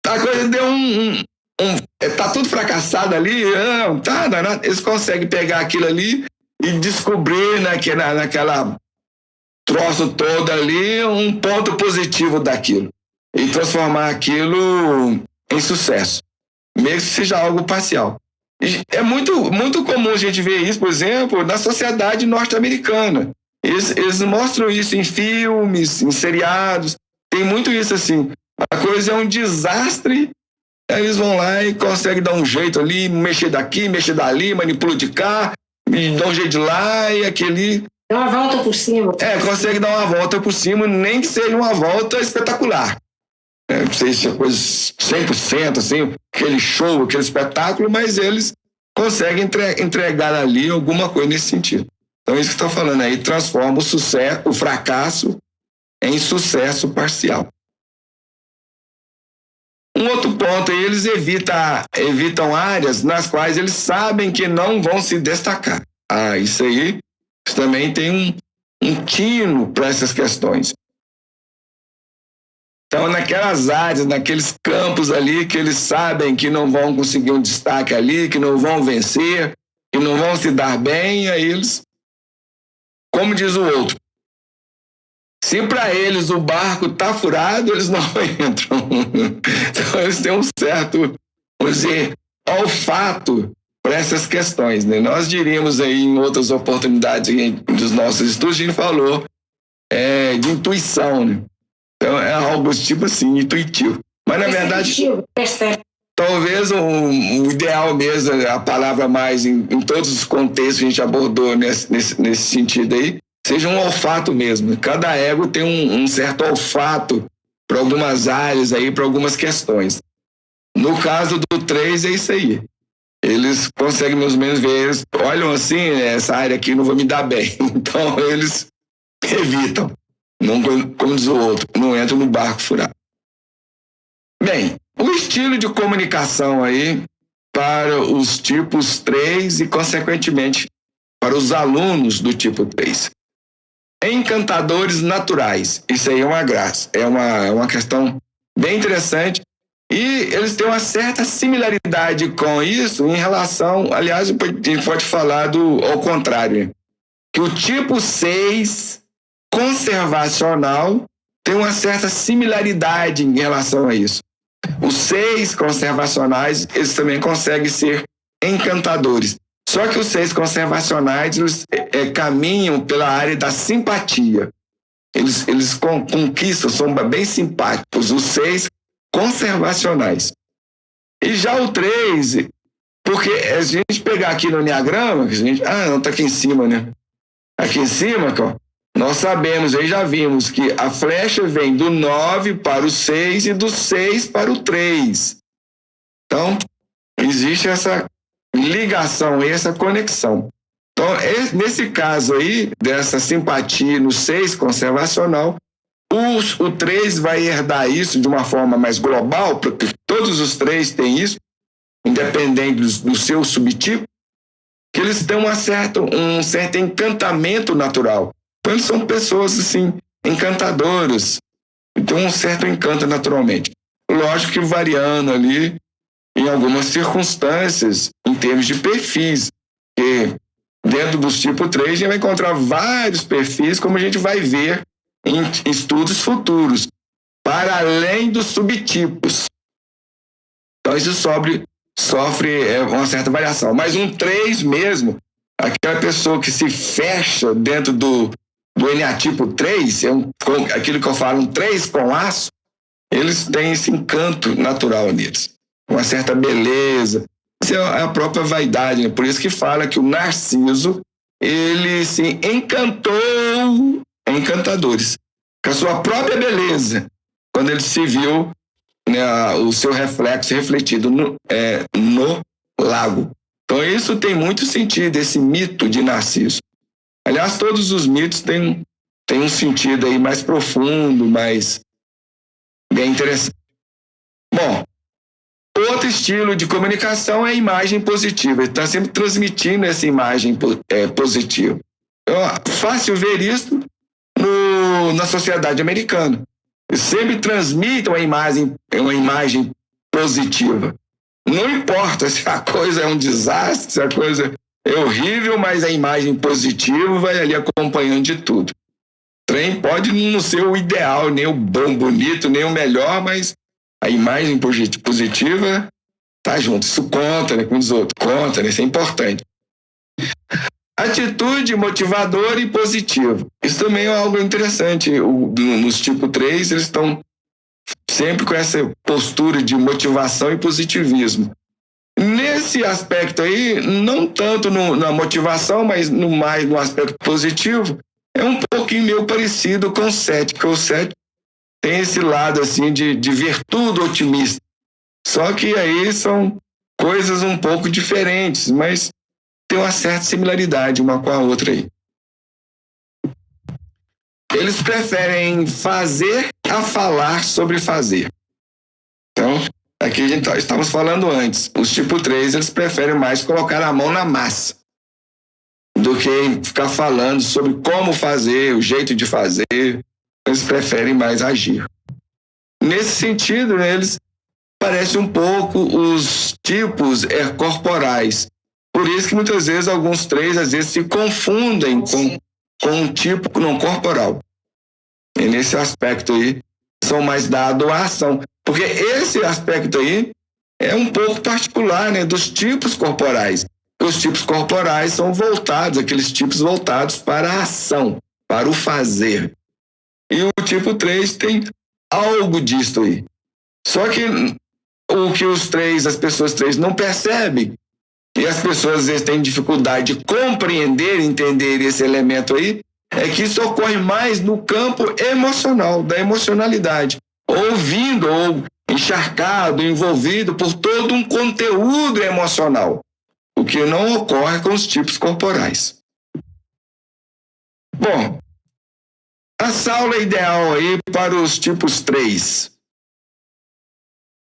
A coisa deu tá tudo fracassado ali, eles conseguem pegar aquilo ali e descobrir naquela troço todo ali um ponto positivo daquilo e transformar aquilo em sucesso, mesmo que seja algo parcial. E é muito, muito comum a gente ver isso, por exemplo, na sociedade norte-americana. Eles mostram isso em filmes, em seriados, tem muito isso assim. A coisa é um desastre, eles vão lá e conseguem dar um jeito ali, mexer daqui, mexer dali, manipula de cá, e dá um jeito de lá e aquele... Dá uma volta por cima. Consegue dar uma volta por cima, nem que seja uma volta espetacular. Não sei se é coisa 100%, assim, aquele show, aquele espetáculo, mas eles conseguem entregar ali alguma coisa nesse sentido. Então, isso que eu estou falando aí, transforma o fracasso em sucesso parcial. Um outro ponto aí, eles evitam áreas nas quais eles sabem que não vão se destacar. Isso também tem um tino para essas questões. Então, naquelas áreas, naqueles campos ali que eles sabem que não vão conseguir um destaque ali, que não vão vencer, que não vão se dar bem, aí eles, como diz o outro, se para eles o barco está furado, eles não entram. Então, eles têm um certo, vamos dizer, olfato para essas questões, né? Nós diríamos aí em outras oportunidades dos nossos estudos, a gente falou de intuição, né? Então, é algo tipo assim, intuitivo. Mas, na verdade, talvez o ideal mesmo, a palavra mais em todos os contextos que a gente abordou nesse sentido aí, seja um olfato mesmo. Cada ego tem um certo olfato para algumas áreas aí, para algumas questões. No caso do 3 é isso aí. Eles conseguem mais ou menos ver, eles olham assim, essa área aqui não vai me dar bem. Então eles evitam. Não, como diz o outro, não entram no barco furado. Bem, o estilo de comunicação aí para os tipos 3 e, consequentemente, para os alunos do tipo 3. Encantadores naturais. Isso aí é uma graça. É uma questão bem interessante. E eles têm uma certa similaridade com isso em relação... Aliás, a gente pode falar ao contrário. Que o tipo 6 conservacional tem uma certa similaridade em relação a isso. Os 6 conservacionais, eles também conseguem ser encantadores. Só que os 6 conservacionais eles, caminham pela área da simpatia. Eles conquistam, são bem simpáticos, os 6 conservacionais. E já o 3, porque a gente pegar aqui no Enneagrama, não, tá aqui em cima, né? Aqui em cima, ó, nós sabemos, aí já vimos que a flecha vem do 9 para o 6 e do 6 para o 3. Então, existe essa ligação, essa conexão. Então, nesse caso aí, dessa simpatia no 6 conservacional, o 3 vai herdar isso de uma forma mais global, porque todos os 3 têm isso, independente do seu subtipo, que eles têm um certo encantamento natural. Então, eles são pessoas, assim, encantadoras, tem um certo encanto naturalmente. Lógico que variando ali em algumas circunstâncias, em termos de perfis, que dentro dos tipo 3 a gente vai encontrar vários perfis, como a gente vai ver em estudos futuros, para além dos subtipos. Então, isso sofre uma certa variação. Mas um 3 mesmo, Aquela pessoa que se fecha dentro do eneatipo 3, aquilo que eu falo, um 3 com aço, eles têm esse encanto natural neles, uma certa beleza. Isso é a própria vaidade, né? Por isso que fala que o Narciso, ele se encantou encantadores, com a sua própria beleza, quando ele se viu, né, o seu reflexo refletido no lago. Então isso tem muito sentido, esse mito de Narciso. Aliás, todos os mitos têm um sentido aí mais profundo, mais bem interessante. Bom, outro estilo de comunicação é a imagem positiva. Ele está sempre transmitindo essa imagem positiva. É fácil ver isso na sociedade americana. Eles sempre transmitem uma imagem positiva. Não importa se a coisa é um desastre, se a coisa é horrível, mas a imagem positiva vai ali acompanhando de tudo. O trem pode não ser o ideal, nem o bom, bonito, nem o melhor, mas a imagem positiva tá junto. Isso conta, né, com os outros. Conta, né? Isso é importante. Atitude motivadora e positiva. Isso também é algo interessante. Nos tipo 3, eles estão sempre com essa postura de motivação e positivismo. Nesse aspecto aí, não tanto na motivação, mas mais no aspecto positivo, é um pouquinho meio parecido com o 7, porque o 7 tem esse lado assim de ver tudo otimista. Só que aí são coisas um pouco diferentes, mas tem uma certa similaridade uma com a outra aí. Eles preferem fazer a falar sobre fazer. Então, aqui estamos falando antes. Os tipo 3, eles preferem mais colocar a mão na massa do que ficar falando sobre como fazer, o jeito de fazer. Eles preferem mais agir. Nesse sentido, né, eles parecem um pouco os tipos corporais. Por isso que muitas vezes alguns 3 às vezes se confundem com um tipo não corporal. E nesse aspecto aí, são mais dados à ação. Porque esse aspecto aí é um pouco particular, né, dos tipos corporais. Os tipos corporais são voltados, aqueles tipos voltados para a ação, para o fazer. E o tipo 3 tem algo disso aí. Só que o que as pessoas 3 não percebem, e as pessoas às vezes têm dificuldade de compreender, entender esse elemento aí, é que isso ocorre mais no campo emocional, da emocionalidade, ouvindo ou encharcado, envolvido por todo um conteúdo emocional, o que não ocorre com os tipos corporais. Bom, a sala ideal aí para os tipos 3.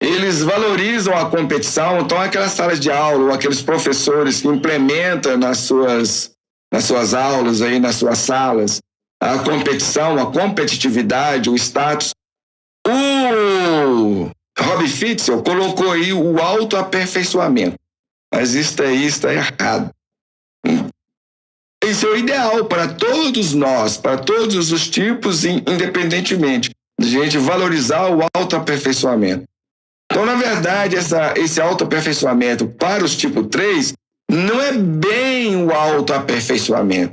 Eles valorizam a competição, então aquelas salas de aula, ou aqueles professores que implementam nas suas aulas, aí, nas suas salas, a competição, a competitividade, o status. O Rob Fitzel colocou aí o autoaperfeiçoamento, mas isso aí está errado. Esse é o ideal para todos nós, para todos os tipos, independentemente de a gente valorizar o autoaperfeiçoamento. Então, na verdade, esse autoaperfeiçoamento para os tipo 3 não é bem o autoaperfeiçoamento.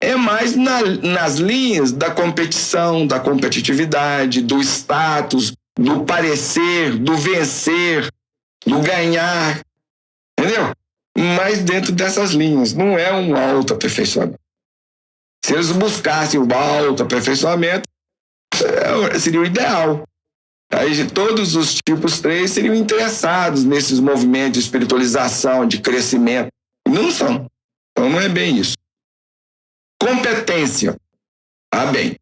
É mais nas linhas da competição, da competitividade, do status, do parecer, do vencer, do ganhar. Entendeu? Mas dentro dessas linhas, não é um autoaperfeiçoamento. Se eles buscassem o autoaperfeiçoamento, seria o ideal. Aí todos os tipos 3 seriam interessados nesses movimentos de espiritualização, de crescimento. Não são. Então não é bem isso. Competência. Bem.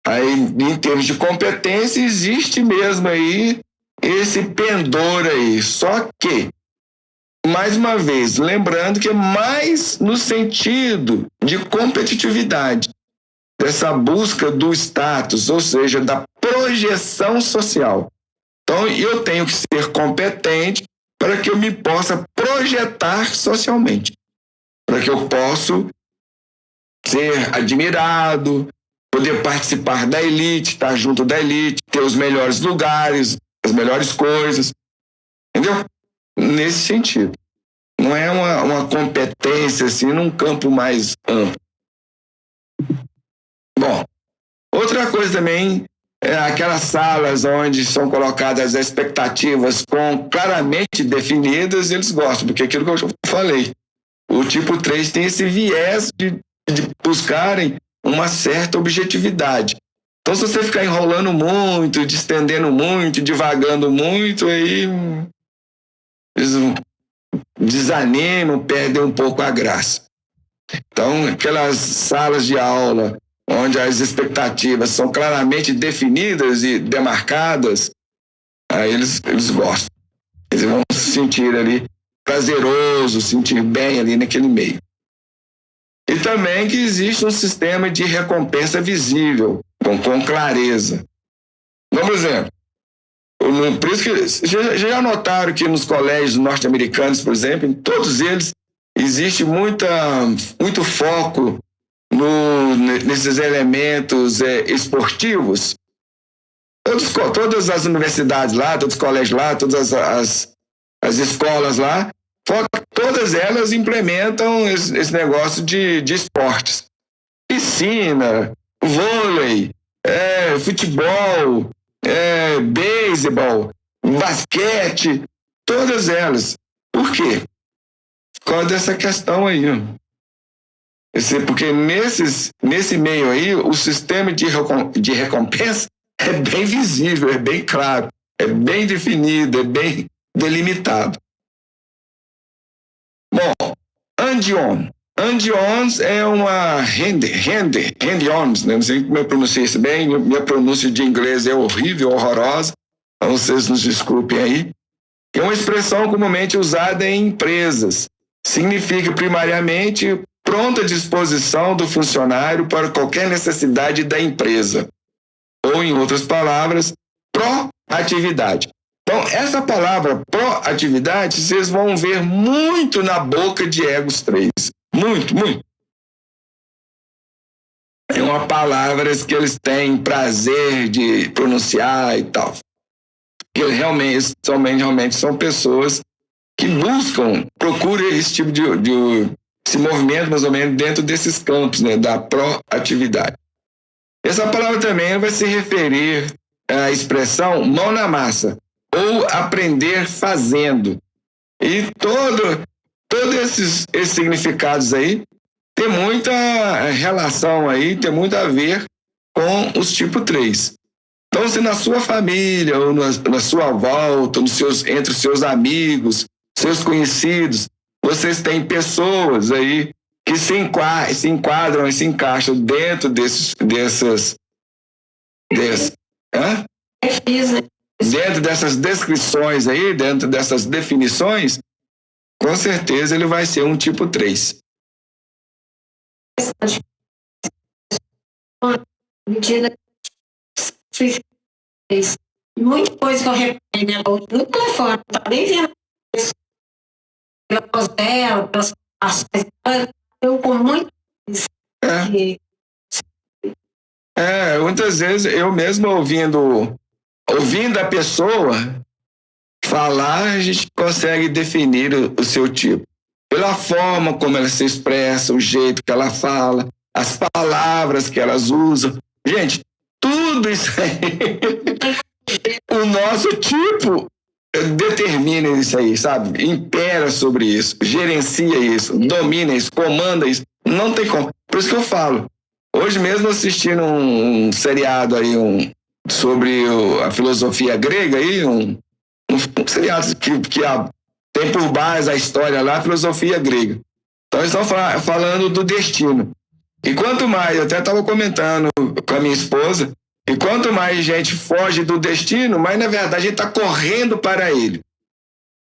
Aí, em termos de competência, existe mesmo aí esse pendor aí. Só que, mais uma vez, lembrando que é mais no sentido de competitividade, dessa busca do status, ou seja, da projeção social. Então, eu tenho que ser competente para que eu me possa projetar socialmente, para que eu possa ser admirado, poder participar da elite, estar junto da elite, ter os melhores lugares, as melhores coisas, entendeu? Nesse sentido. Não é uma competência assim num campo mais amplo. Bom, outra coisa também é aquelas salas onde são colocadas as expectativas claramente definidas, eles gostam, porque aquilo que eu falei, o tipo 3 tem esse viés de buscarem uma certa objetividade. Então, se você ficar enrolando muito, distendendo muito, divagando muito, aí eles desanimam, perdem um pouco a graça. Então, aquelas salas de aula onde as expectativas são claramente definidas e demarcadas, aí eles gostam. Eles vão se sentir ali prazeroso, sentir bem ali naquele meio. E também que existe um sistema de recompensa visível, com clareza. Vamos exemplo, por isso que já notaram que nos colégios norte-americanos, por exemplo, em todos eles, existe muito foco nesses elementos esportivos. Todas as universidades lá, todos os colégios lá, todas as escolas lá, todas elas implementam esse negócio de esportes. Piscina, vôlei, futebol, beisebol, basquete, todas elas. Por quê? Por causa dessa questão aí. Porque nesse meio aí, o sistema de recompensa é bem visível, é bem claro, é bem definido, é bem delimitado. Bom, hand-on. Hand-ons é uma hand-ons, né? Não sei como eu pronunciei isso bem, minha pronúncia de inglês é horrível, horrorosa, então vocês nos desculpem aí. É uma expressão comumente usada em empresas. Significa primariamente pronta disposição do funcionário para qualquer necessidade da empresa. Ou, em outras palavras, proatividade. Então, essa palavra proatividade, vocês vão ver muito na boca de Egos 3. Muito, muito. É uma palavra que eles têm prazer de pronunciar e tal. Porque realmente são pessoas que procuram esse tipo de esse movimento mais ou menos dentro desses campos, né, da proatividade. Essa palavra também vai se referir à expressão mão na massa, ou aprender fazendo. E todos esses significados aí tem muita relação aí, tem muito a ver com os tipo 3. Então, se na sua família, ou na sua volta, entre os seus amigos, seus conhecidos, vocês têm pessoas aí que se enquadram e se encaixam dentro dentro dessas descrições aí, dentro dessas definições, com certeza ele vai ser um tipo 3. Muita coisa que eu reparei no telefone, não tá nem vendo pela voz dela, pelas ações, eu com muito muitas vezes eu mesmo ouvindo a pessoa falar, a gente consegue definir o seu tipo. Pela forma como ela se expressa, o jeito que ela fala, as palavras que elas usam. Gente, tudo isso aí, o nosso tipo determina isso aí, sabe? Impera sobre isso, gerencia isso, domina isso, comanda isso. Não tem como. Por isso que eu falo. Hoje mesmo assistindo um seriado aí sobre a filosofia grega aí, um seriado que tem por base a história lá, a filosofia grega. Então eles estão falando do destino. E quanto mais, eu até estava comentando com a minha esposa, e quanto mais gente foge do destino, mais na verdade a gente está correndo para ele.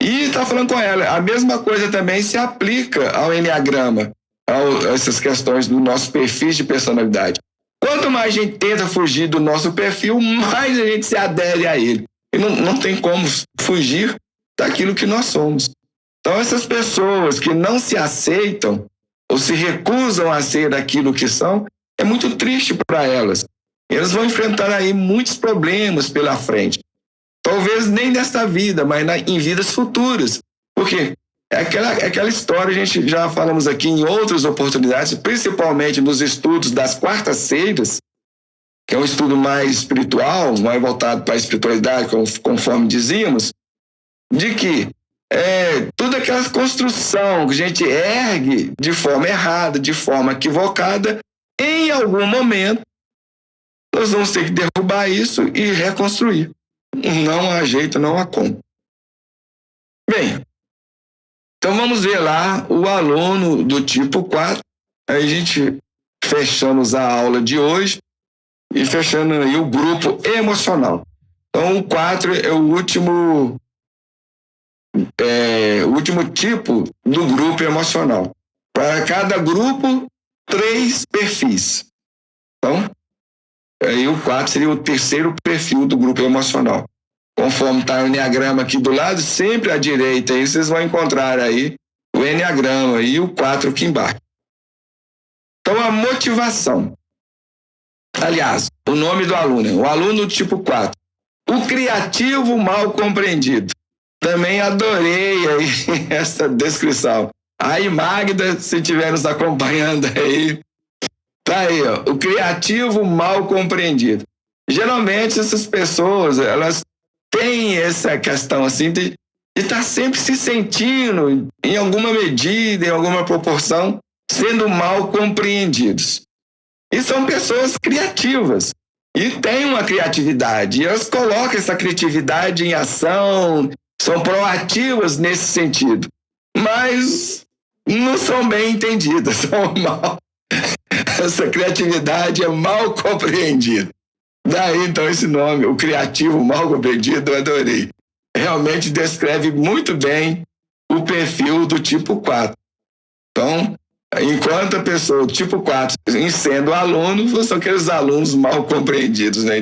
E está falando com ela, a mesma coisa também se aplica ao Enneagrama, a essas questões do nosso perfil de personalidade. Quanto mais a gente tenta fugir do nosso perfil, mais a gente se adere a ele. E não tem como fugir daquilo que nós somos. Então essas pessoas que não se aceitam ou se recusam a ser aquilo que são, é muito triste para elas. Elas vão enfrentar aí muitos problemas pela frente. Talvez nem nesta vida, mas em vidas futuras. Por quê? É aquela história, a gente já falamos aqui em outras oportunidades, principalmente nos estudos das quartas-feiras, que é um estudo mais espiritual, mais voltado para a espiritualidade, conforme dizíamos, de que toda aquela construção que a gente ergue de forma errada, de forma equivocada, em algum momento, nós vamos ter que derrubar isso e reconstruir. Não há jeito, não há como. Bem, então vamos ver lá o aluno do tipo 4. Aí a gente fechamos a aula de hoje e fechando aí o grupo emocional. Então o 4 é o último tipo do grupo emocional. Para cada grupo, 3 perfis. Então, aí o 4 seria o terceiro perfil do grupo emocional. Conforme está o Enneagrama aqui do lado, sempre à direita, aí vocês vão encontrar aí o Enneagrama e o 4 aqui embaixo. Então, a motivação. Aliás, o nome do aluno, o aluno tipo 4. O criativo mal compreendido. Também adorei aí essa descrição. Aí, Magda, se estiver nos acompanhando aí, tá aí, ó, o criativo mal compreendido. Geralmente, essas pessoas, elas têm essa questão assim de estar sempre se sentindo, em alguma medida, em alguma proporção, sendo mal compreendidos. E são pessoas criativas. E têm uma criatividade. E elas colocam essa criatividade em ação, são proativas nesse sentido. Mas não são bem entendidas, são mal. Essa criatividade é mal compreendida. Daí, então, esse nome, o criativo mal compreendido, eu adorei. Realmente descreve muito bem o perfil do tipo 4. Então, enquanto a pessoa, tipo 4, em sendo aluno, são aqueles alunos mal compreendidos, né?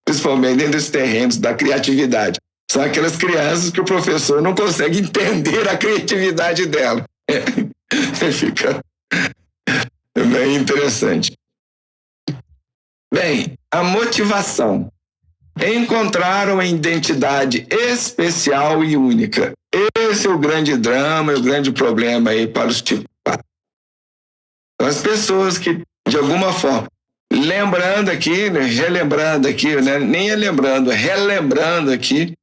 Principalmente dentro dos terrenos da criatividade. São aquelas crianças que o professor não consegue entender a criatividade dela. Fica bem interessante. Bem, a motivação. Encontrar uma identidade especial e única. Esse é o grande drama, o grande problema aí para os tipos 4. As pessoas que, de alguma forma, lembrando aqui, né, relembrando aqui, né, nem é lembrando, é relembrando aqui,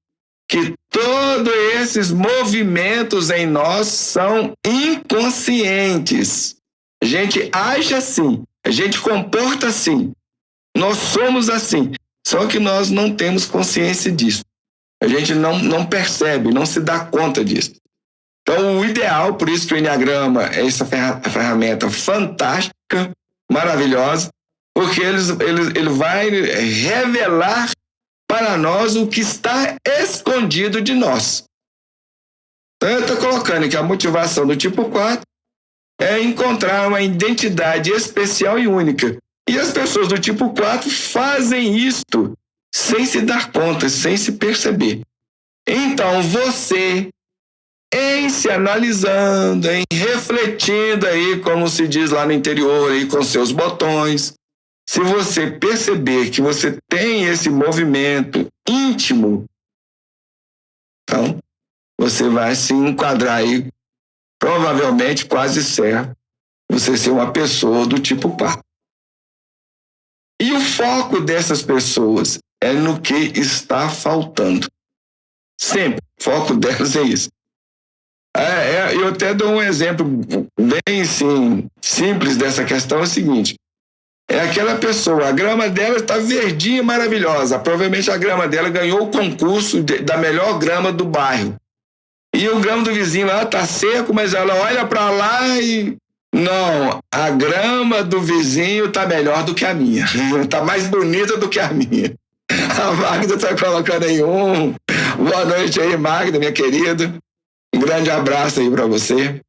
que todos esses movimentos em nós são inconscientes. A gente age assim, a gente comporta assim, nós somos assim, só que nós não temos consciência disso. A gente não percebe, não se dá conta disso. Então, o ideal, por isso que o Enneagrama é essa ferramenta fantástica, maravilhosa, porque ele vai revelar para nós o que está escondido de nós. Então, eu estou colocando que a motivação do tipo 4 é encontrar uma identidade especial e única. E as pessoas do tipo 4 fazem isto sem se dar conta, sem se perceber. Então, você, em se analisando, em refletindo aí, como se diz lá no interior, aí, com seus botões, se você perceber que você tem esse movimento íntimo, então você vai se enquadrar aí, provavelmente quase certo, você ser uma pessoa do tipo 4. E o foco dessas pessoas é no que está faltando. Sempre, o foco delas é isso. Eu até dou um exemplo bem assim, simples dessa questão, é o seguinte. É aquela pessoa, a grama dela está verdinha, maravilhosa. Provavelmente a grama dela ganhou o concurso da melhor grama do bairro. E o grama do vizinho lá está seco, mas ela olha para lá e... Não, a grama do vizinho está melhor do que a minha. Está mais bonita do que a minha. A Magda está colocando aí Boa noite aí, Magda, minha querida. Um grande abraço aí para você.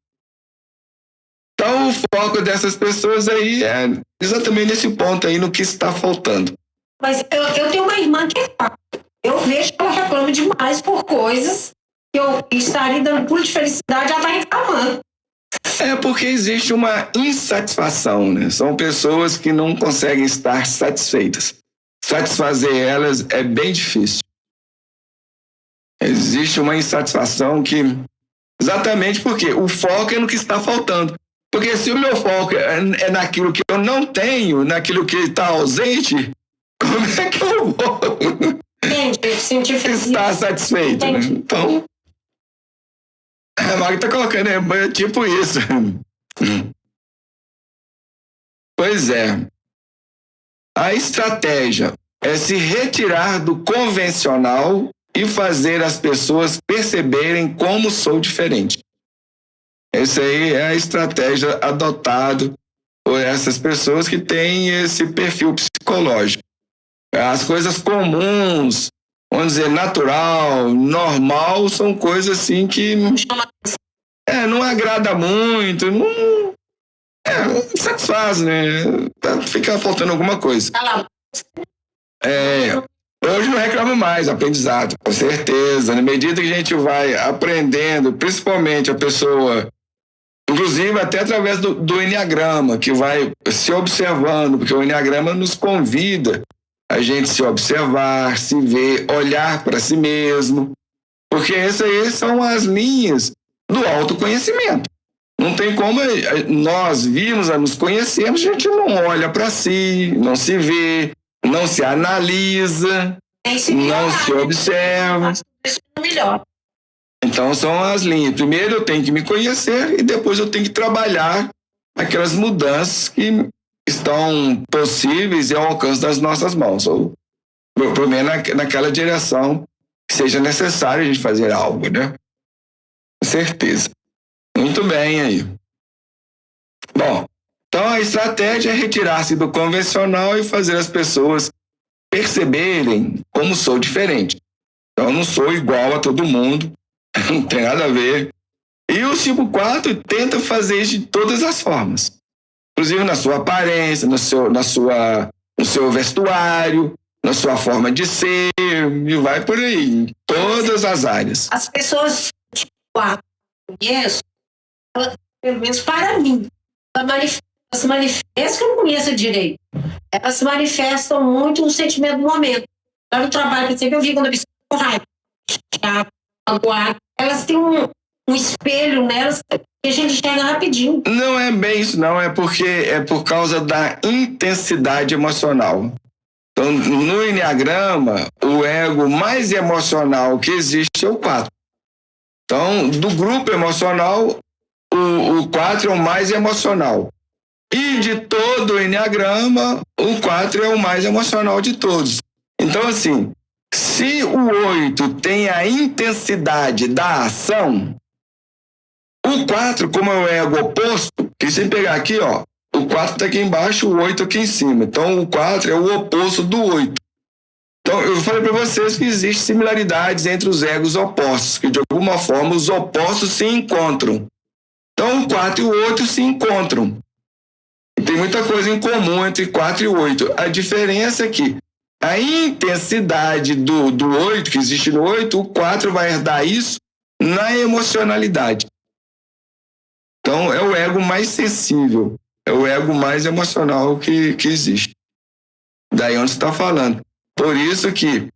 Então, o foco dessas pessoas aí é exatamente nesse ponto aí, no que está faltando. Mas eu tenho uma irmã que é fácil. Eu vejo que ela reclama demais por coisas que eu estaria dando pulo de felicidade, ela está reclamando. É porque existe uma insatisfação, né? São pessoas que não conseguem estar satisfeitas. Satisfazer elas é bem difícil. Existe uma insatisfação que Exatamente porque o foco é no que está faltando. Porque se o meu foco é naquilo que eu não tenho, naquilo que está ausente, como é que eu vou estar satisfeito? Né? Então, a Magda está colocando, é tipo isso. Pois é. A estratégia é se retirar do convencional e fazer as pessoas perceberem como sou diferente. Essa aí é a estratégia adotada por essas pessoas que têm esse perfil psicológico. As coisas comuns, vamos dizer, natural, normal, são coisas assim que não agrada muito, não satisfaz, né? Fica faltando alguma coisa. Hoje não reclamo mais, aprendizado, com certeza. Na medida que a gente vai aprendendo, principalmente a pessoa, inclusive até através do Enneagrama, que vai se observando, porque o Enneagrama nos convida a gente se observar, se ver, olhar para si mesmo, porque essas aí são as linhas do autoconhecimento. Não tem como nós virmos a nos conhecermos, a gente não olha para si, não se vê, não se analisa, não se observa. Então são as linhas. Primeiro eu tenho que me conhecer e depois eu tenho que trabalhar aquelas mudanças que estão possíveis e ao alcance das nossas mãos. Ou pelo menos naquela direção que seja necessário a gente fazer algo, né? Com certeza. Muito bem aí. Bom, então a estratégia é retirar-se do convencional e fazer as pessoas perceberem como sou diferente. Então eu não sou igual a todo mundo, não tem nada a ver. E o tipo 4 tenta fazer isso de todas as formas. Inclusive na sua aparência, no seu vestuário, na sua forma de ser, e vai por aí, em todas as áreas. As pessoas tipo 4 que eu conheço, pelo menos para mim, elas se manifestam, que eu não conheço direito. Elas se manifestam muito no sentimento do momento. Lá no trabalho, por exemplo, eu vi quando a pessoa com raiva, elas têm um espelho nelas que a gente enxerga rapidinho. Não é bem isso, não. É por causa da intensidade emocional. Então, no Enneagrama, o ego mais emocional que existe é o 4. Então, do grupo emocional, o 4 é o mais emocional. E de todo o Enneagrama, o 4 é o mais emocional de todos. Então, assim, se o 8 tem a intensidade da ação, o 4, como é o ego oposto, que se pegar aqui, ó, o 4 está aqui embaixo, o 8 aqui em cima. Então, o 4 é o oposto do 8. Então, eu falei para vocês que existem similaridades entre os egos opostos, que de alguma forma os opostos se encontram. Então, o 4 e o 8 se encontram. E tem muita coisa em comum entre 4 e 8. A diferença é que a intensidade do 8, que existe no 8, o 4 vai herdar isso na emocionalidade. Então, é o ego mais sensível, é o ego mais emocional que existe. Daí onde você está falando. Por isso que,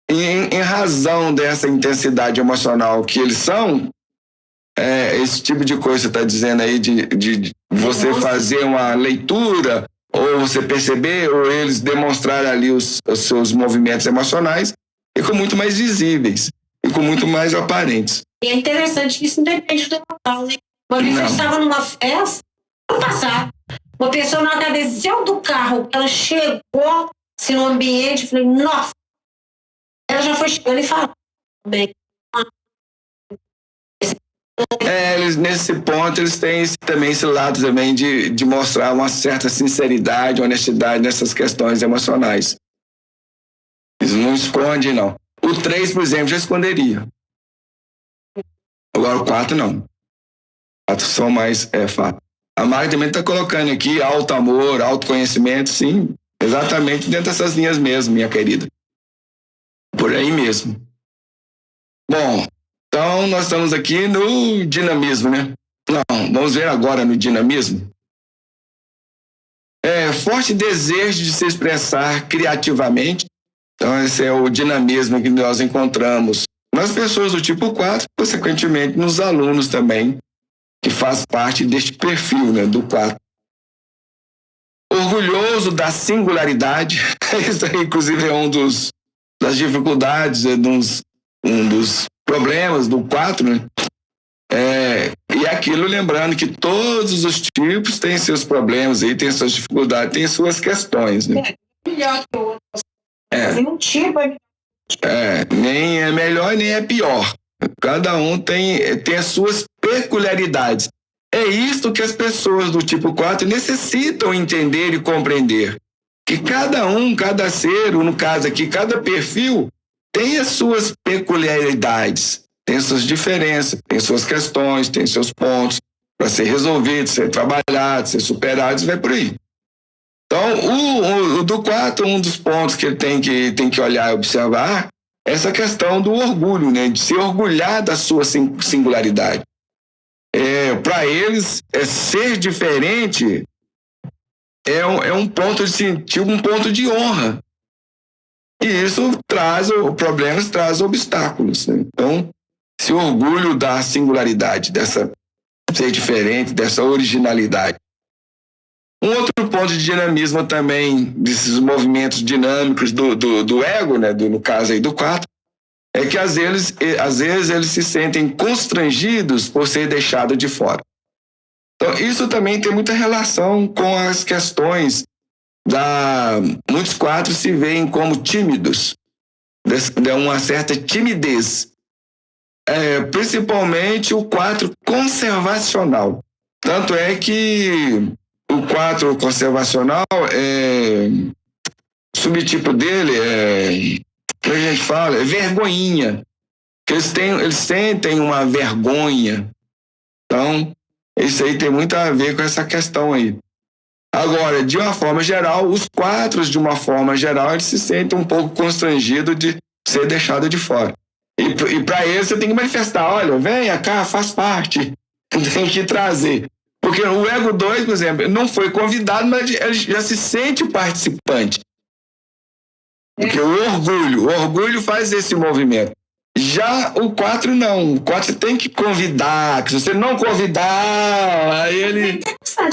em razão dessa intensidade emocional que eles são, esse tipo de coisa que você está dizendo aí, de você fazer uma leitura, ou você perceber, ou eles demonstrarem ali os seus movimentos emocionais, ficam muito mais visíveis, ficam muito mais aparentes. E é interessante que isso não depende do local, né? Uma vez eu estava numa festa, ano passado, uma pessoa na cadeira do carro, ela chegou assim, no ambiente, eu falei, nossa, ela já foi chegando e falando. Nesse ponto, eles têm também esse lado também de mostrar uma certa sinceridade, honestidade nessas questões emocionais. Eles não escondem, não. O 3, por exemplo, já esconderia. Agora o 4, não. O 4 são mais fato. A Mari também está colocando aqui alto amor, autoconhecimento, sim, exatamente dentro dessas linhas mesmo, minha querida. Por aí mesmo. Bom, então nós estamos aqui no dinamismo, né? Não, vamos ver agora no dinamismo. Forte desejo de se expressar criativamente. Então esse é o dinamismo que nós encontramos na nas pessoas do tipo 4, consequentemente nos alunos também, que faz parte deste perfil, né, do 4. Orgulhoso da singularidade, isso aí, inclusive, é das dificuldades, um dos problemas do 4, né? E aquilo, lembrando que todos os tipos têm seus problemas, aí, têm suas dificuldades, têm suas questões, né? Melhor que o outro. Um tipo nem é melhor nem é pior. Cada um tem as suas peculiaridades. É isto que as pessoas do tipo 4 necessitam entender e compreender. Que cada ser, ou no caso aqui, cada perfil, tem as suas peculiaridades, tem suas diferenças, tem suas questões, tem seus pontos para ser resolvidos, ser trabalhados, ser superados, vai por aí. Então, o do 4, um dos pontos que ele tem que olhar e observar é essa questão do orgulho, né? De se orgulhar da sua singularidade. Para eles, ser diferente é um ponto de sentir, um ponto de honra. E isso traz problemas, traz obstáculos, né? Então, esse orgulho da singularidade, dessa ser diferente, dessa originalidade. Um outro ponto de dinamismo também, desses movimentos dinâmicos do ego, né, no caso aí do 4, é que às vezes eles se sentem constrangidos por ser deixado de fora. Então, isso também tem muita relação com as questões muitos 4 se veem como tímidos, de uma certa timidez. Principalmente o 4 conservacional. Tanto é que o 4 conservacional, o subtipo dele como a gente fala, é vergonhinha. Eles sentem uma vergonha. Então, isso aí tem muito a ver com essa questão aí. Agora, de uma forma geral, os 4, de uma forma geral, eles se sentem um pouco constrangidos de ser deixado de fora. E para eles você tem que manifestar, olha, venha cá, faz parte. Tem que trazer. Porque o ego 2, por exemplo, não foi convidado, mas ele já se sente participante. Porque o orgulho faz esse movimento. Já o 4 não. O 4 tem que convidar. Se você não convidar, aí ele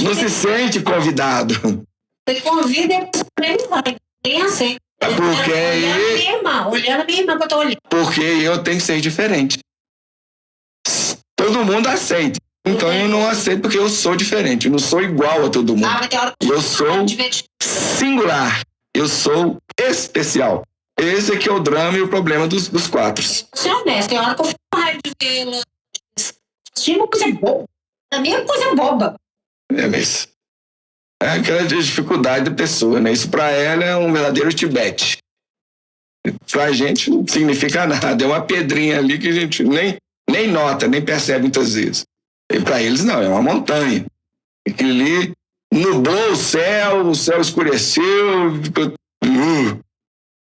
não se sente convidado. Você convida e ele vai. Nem aceita. Olhando a minha irmã que eu tô olhando. Porque eu tenho que ser diferente. Todo mundo aceita. Então eu não aceito porque eu sou diferente. Eu não sou igual a todo mundo. Eu sou singular. Eu sou especial. Esse aqui é o drama e o problema dos 4. Ser honesto, tem hora que eu fico com raiva de vê-la. Tinha uma coisa boba. A minha coisa boba. Mas é aquela dificuldade da pessoa, né? Isso para ela é um verdadeiro Tibete. Pra gente não significa nada. É uma pedrinha ali que a gente nem nota, nem percebe muitas vezes. E para eles não, é uma montanha. Aquilo ali nublou o céu escureceu, ficou...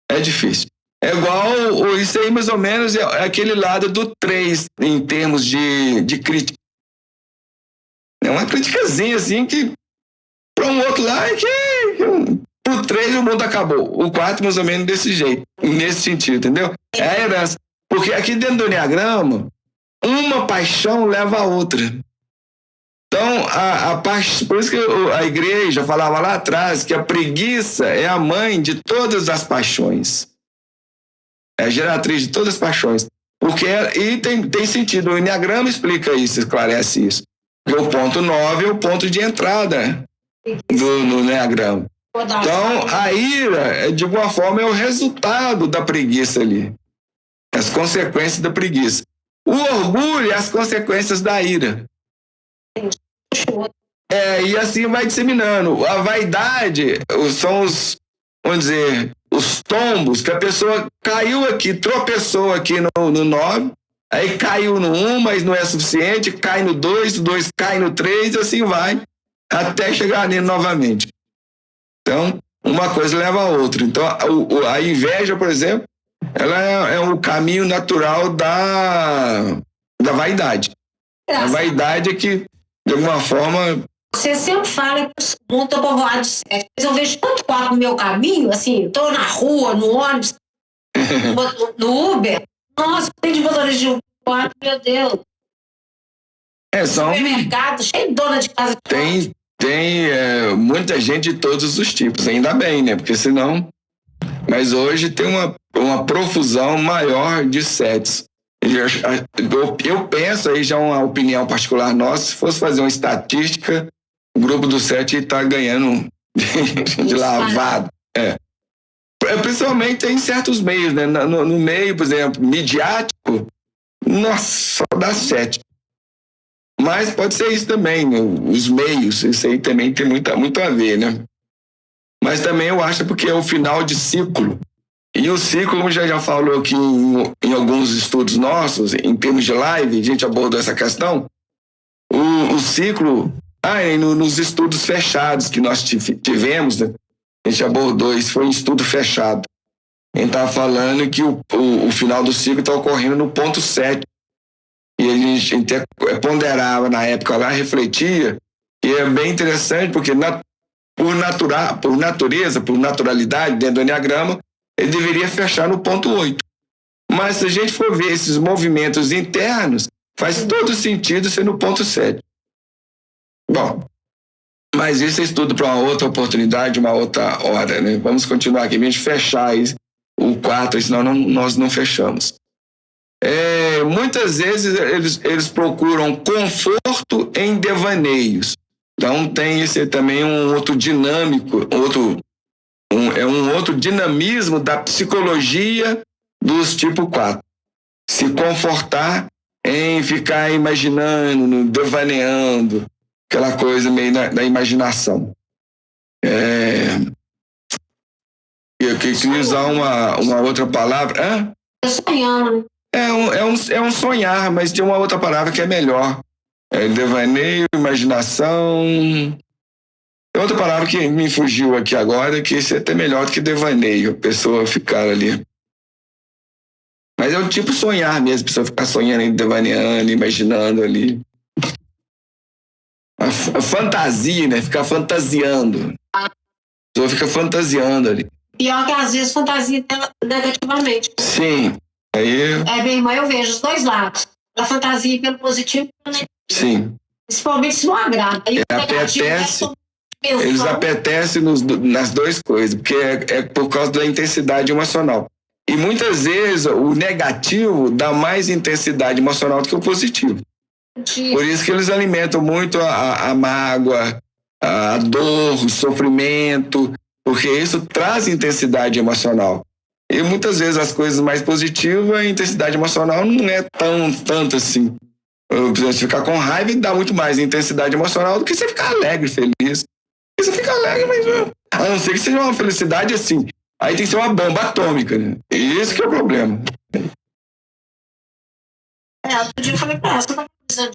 É difícil. É igual, isso aí mais ou menos é aquele lado do 3 em termos de crítica. É uma criticazinha assim que para um outro lá é que pro 3 o mundo acabou. O 4 mais ou menos desse jeito, nesse sentido, entendeu? É a herança. Porque aqui dentro do Enneagrama, uma paixão leva a outra. Então, por isso que a igreja falava lá atrás que a preguiça é a mãe de todas as paixões. É a geratriz de todas as paixões. E tem sentido. O Enneagrama explica isso, esclarece isso. Porque o ponto 9 é o ponto de entrada no Enneagrama. Então, a ira, de alguma forma, é o resultado da preguiça ali. As consequências da preguiça. O orgulho é as consequências da ira. E assim vai disseminando. A vaidade são os tombos que a pessoa caiu aqui, tropeçou aqui no 9, aí caiu no 1, mas não é suficiente, cai no 2, o 2 cai no 3, e assim vai, até chegar nele novamente. Então, uma coisa leva a outra. Então, a inveja, por exemplo, ela é o caminho natural da vaidade. A vaidade é que, de alguma forma... Você sempre fala que o mundo está povoado de 7. Mas eu vejo tanto 4 no meu caminho, assim, estou na rua, no ônibus, no Uber, Nossa, tem de valores de 4, meu Deus. Supermercado, cheio de dona de casa. Tem muita gente de todos os tipos, ainda bem, né? Porque senão... Mas hoje tem uma profusão maior de sets. Eu penso, aí já uma opinião particular nossa, se fosse fazer uma estatística, o grupo do set está ganhando de lavado. Principalmente em certos meios, né? No meio, por exemplo, midiático, nossa, só dá 7. Mas pode ser isso também, né? Os meios, isso aí também tem muito a ver, né? Mas também eu acho porque é o final de ciclo. E o ciclo, como já falou aqui em alguns estudos nossos, em termos de live, a gente abordou essa questão, o ciclo, nos estudos fechados que nós tivemos, né? A gente abordou, isso foi um estudo fechado. A gente estava falando que o final do ciclo está ocorrendo no ponto 7. E a gente ponderava na época lá, refletia, e é bem interessante, porque por natureza, por naturalidade, dentro do Enneagrama, ele deveria fechar no ponto 8. Mas se a gente for ver esses movimentos internos, faz todo sentido ser no ponto 7. Bom, mas isso é estudo para uma outra oportunidade, uma outra hora, né? Vamos continuar aqui, a gente fechar o 4, senão nós não fechamos. Muitas vezes eles procuram conforto em devaneios. Então tem esse também um outro dinâmico, um outro dinamismo da psicologia dos tipo 4. Se confortar em ficar imaginando, devaneando, aquela coisa meio da imaginação. Eu queria usar uma outra palavra. Sonhando. É um sonhar, mas tem uma outra palavra que é melhor. Devaneio, imaginação. Tem outra palavra que me fugiu aqui agora, que isso é até melhor do que devaneio, a pessoa ficar ali. Mas é o tipo sonhar mesmo, a pessoa ficar sonhando, devaneando, imaginando ali. A fantasia, né? Ficar fantasiando. A pessoa fica fantasiando ali. Pior que às vezes fantasia negativamente. Sim. Aí... bem, mas eu vejo os dois lados. A fantasia pelo positivo e pelo negativo. Sim. Principalmente se não agrada. Eles apetecem nas duas coisas, porque é por causa da intensidade emocional. E muitas vezes o negativo dá mais intensidade emocional do que o positivo. Por isso que eles alimentam muito a mágoa, a dor, o sofrimento, porque isso traz intensidade emocional. E muitas vezes as coisas mais positivas, a intensidade emocional não é tanto assim. Você ficar com raiva dá muito mais intensidade emocional do que você ficar alegre, feliz. E você fica alegre, mas a não ser que seja uma felicidade assim. Aí tem que ser uma bomba atômica, né? E esse que é o problema. Outro dia eu falei pra ela, você tá precisando.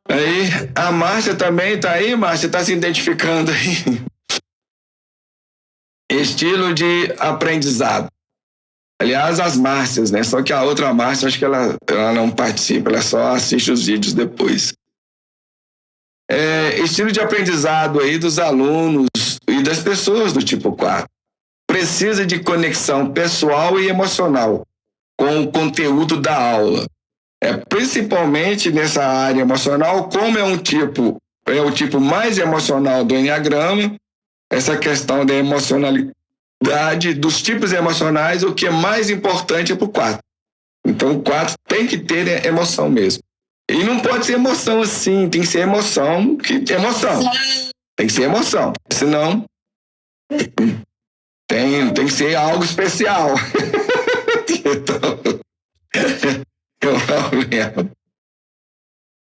Aí, a Márcia também tá aí, Márcia, tá se identificando aí. Estilo de aprendizado. Aliás, as Márcias, né? Só que a outra Márcia, acho que ela não participa, ela só assiste os vídeos depois. Estilo de aprendizado aí dos alunos e das pessoas do tipo 4. Precisa de conexão pessoal e emocional com o conteúdo da aula. Principalmente nessa área emocional, como é o tipo mais emocional do Enneagrama, essa questão da emocionalidade, dos tipos emocionais, o que é mais importante é para o 4. Então o 4 tem que ter emoção mesmo. E não pode ser emoção assim, tem que ser emoção. Tem que ser emoção, senão tem que ser algo especial. Então,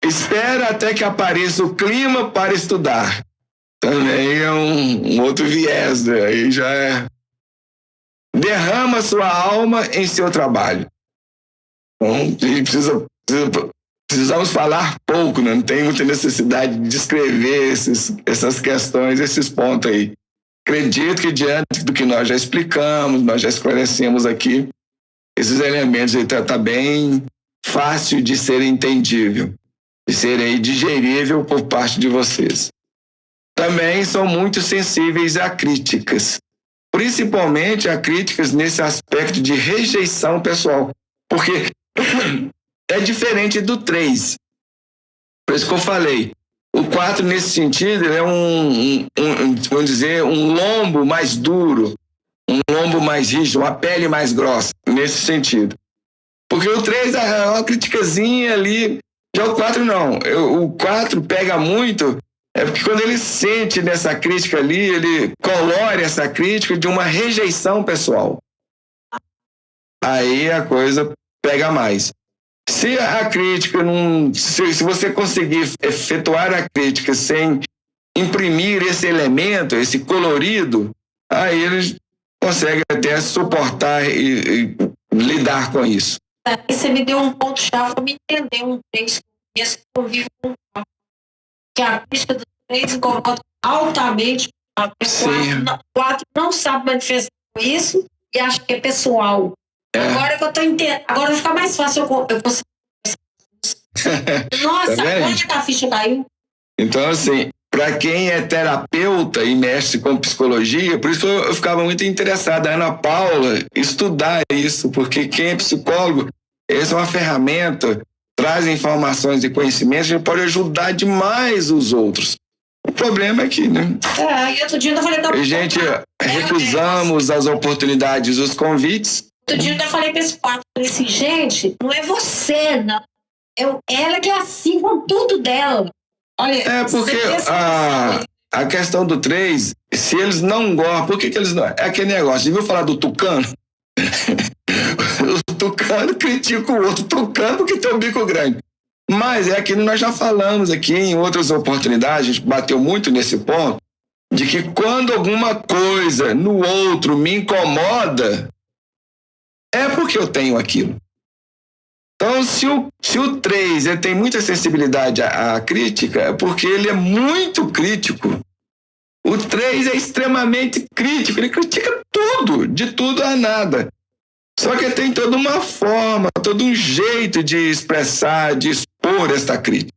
espera até que apareça o clima para estudar. Também é um outro viés, né? Aí já é. Derrama sua alma em seu trabalho. Então, precisamos falar pouco, né? Não tem muita necessidade de descrever essas questões, esses pontos aí. Acredito que diante do que nós já explicamos, nós já esclarecemos aqui, esses elementos aí tá bem fácil de ser entendível, de ser aí digerível por parte de vocês. Também são muito sensíveis a críticas, principalmente a críticas nesse aspecto de rejeição pessoal, porque é diferente do 3. Por isso que eu falei. O 4, nesse sentido, é vamos dizer, um lombo mais duro, um lombo mais rígido, uma pele mais grossa, nesse sentido. Porque o 3 é uma criticazinha ali, já o 4 não. O 4 pega muito, porque quando ele sente nessa crítica ali, ele colore essa crítica de uma rejeição pessoal. Aí a coisa pega mais. Se a crítica não. Se você conseguir efetuar a crítica sem imprimir esse elemento, esse colorido, aí eles conseguem até suportar e lidar com isso. Você me deu um ponto-chave para me entender um texto que eu vivo com que a crítica do 3 incomoda altamente. O 4 não sabe manifestar isso e acha que é pessoal. Agora que eu tô entendendo, agora fica mais fácil eu consigo. Nossa, agora que a ficha caiu. Então, assim, para quem é terapeuta e mexe com psicologia, por isso eu ficava muito interessada, Ana Paula, estudar isso, porque quem é psicólogo, essa é uma ferramenta, traz informações e conhecimentos, a gente pode ajudar demais os outros. O problema é que, né? E outro dia eu falei a gente recusamos as oportunidades, os convites. Outro dia eu falei para esse 4, falei assim, gente, não é você, não. Ela que é assim com tudo dela. Olha, porque a questão do 3, se eles não gostam, por que eles não... É aquele negócio, você viu falar do tucano? O tucano critica o outro tucano porque tem um bico grande. Mas é aquilo que nós já falamos aqui em outras oportunidades, a gente bateu muito nesse ponto, de que quando alguma coisa no outro me incomoda, é porque eu tenho aquilo. Então, se o 3 ele tem muita sensibilidade à crítica, é porque ele é muito crítico. O 3 é extremamente crítico, ele critica tudo, de tudo a nada. Só que tem toda uma forma, todo um jeito de expressar, de expor esta crítica.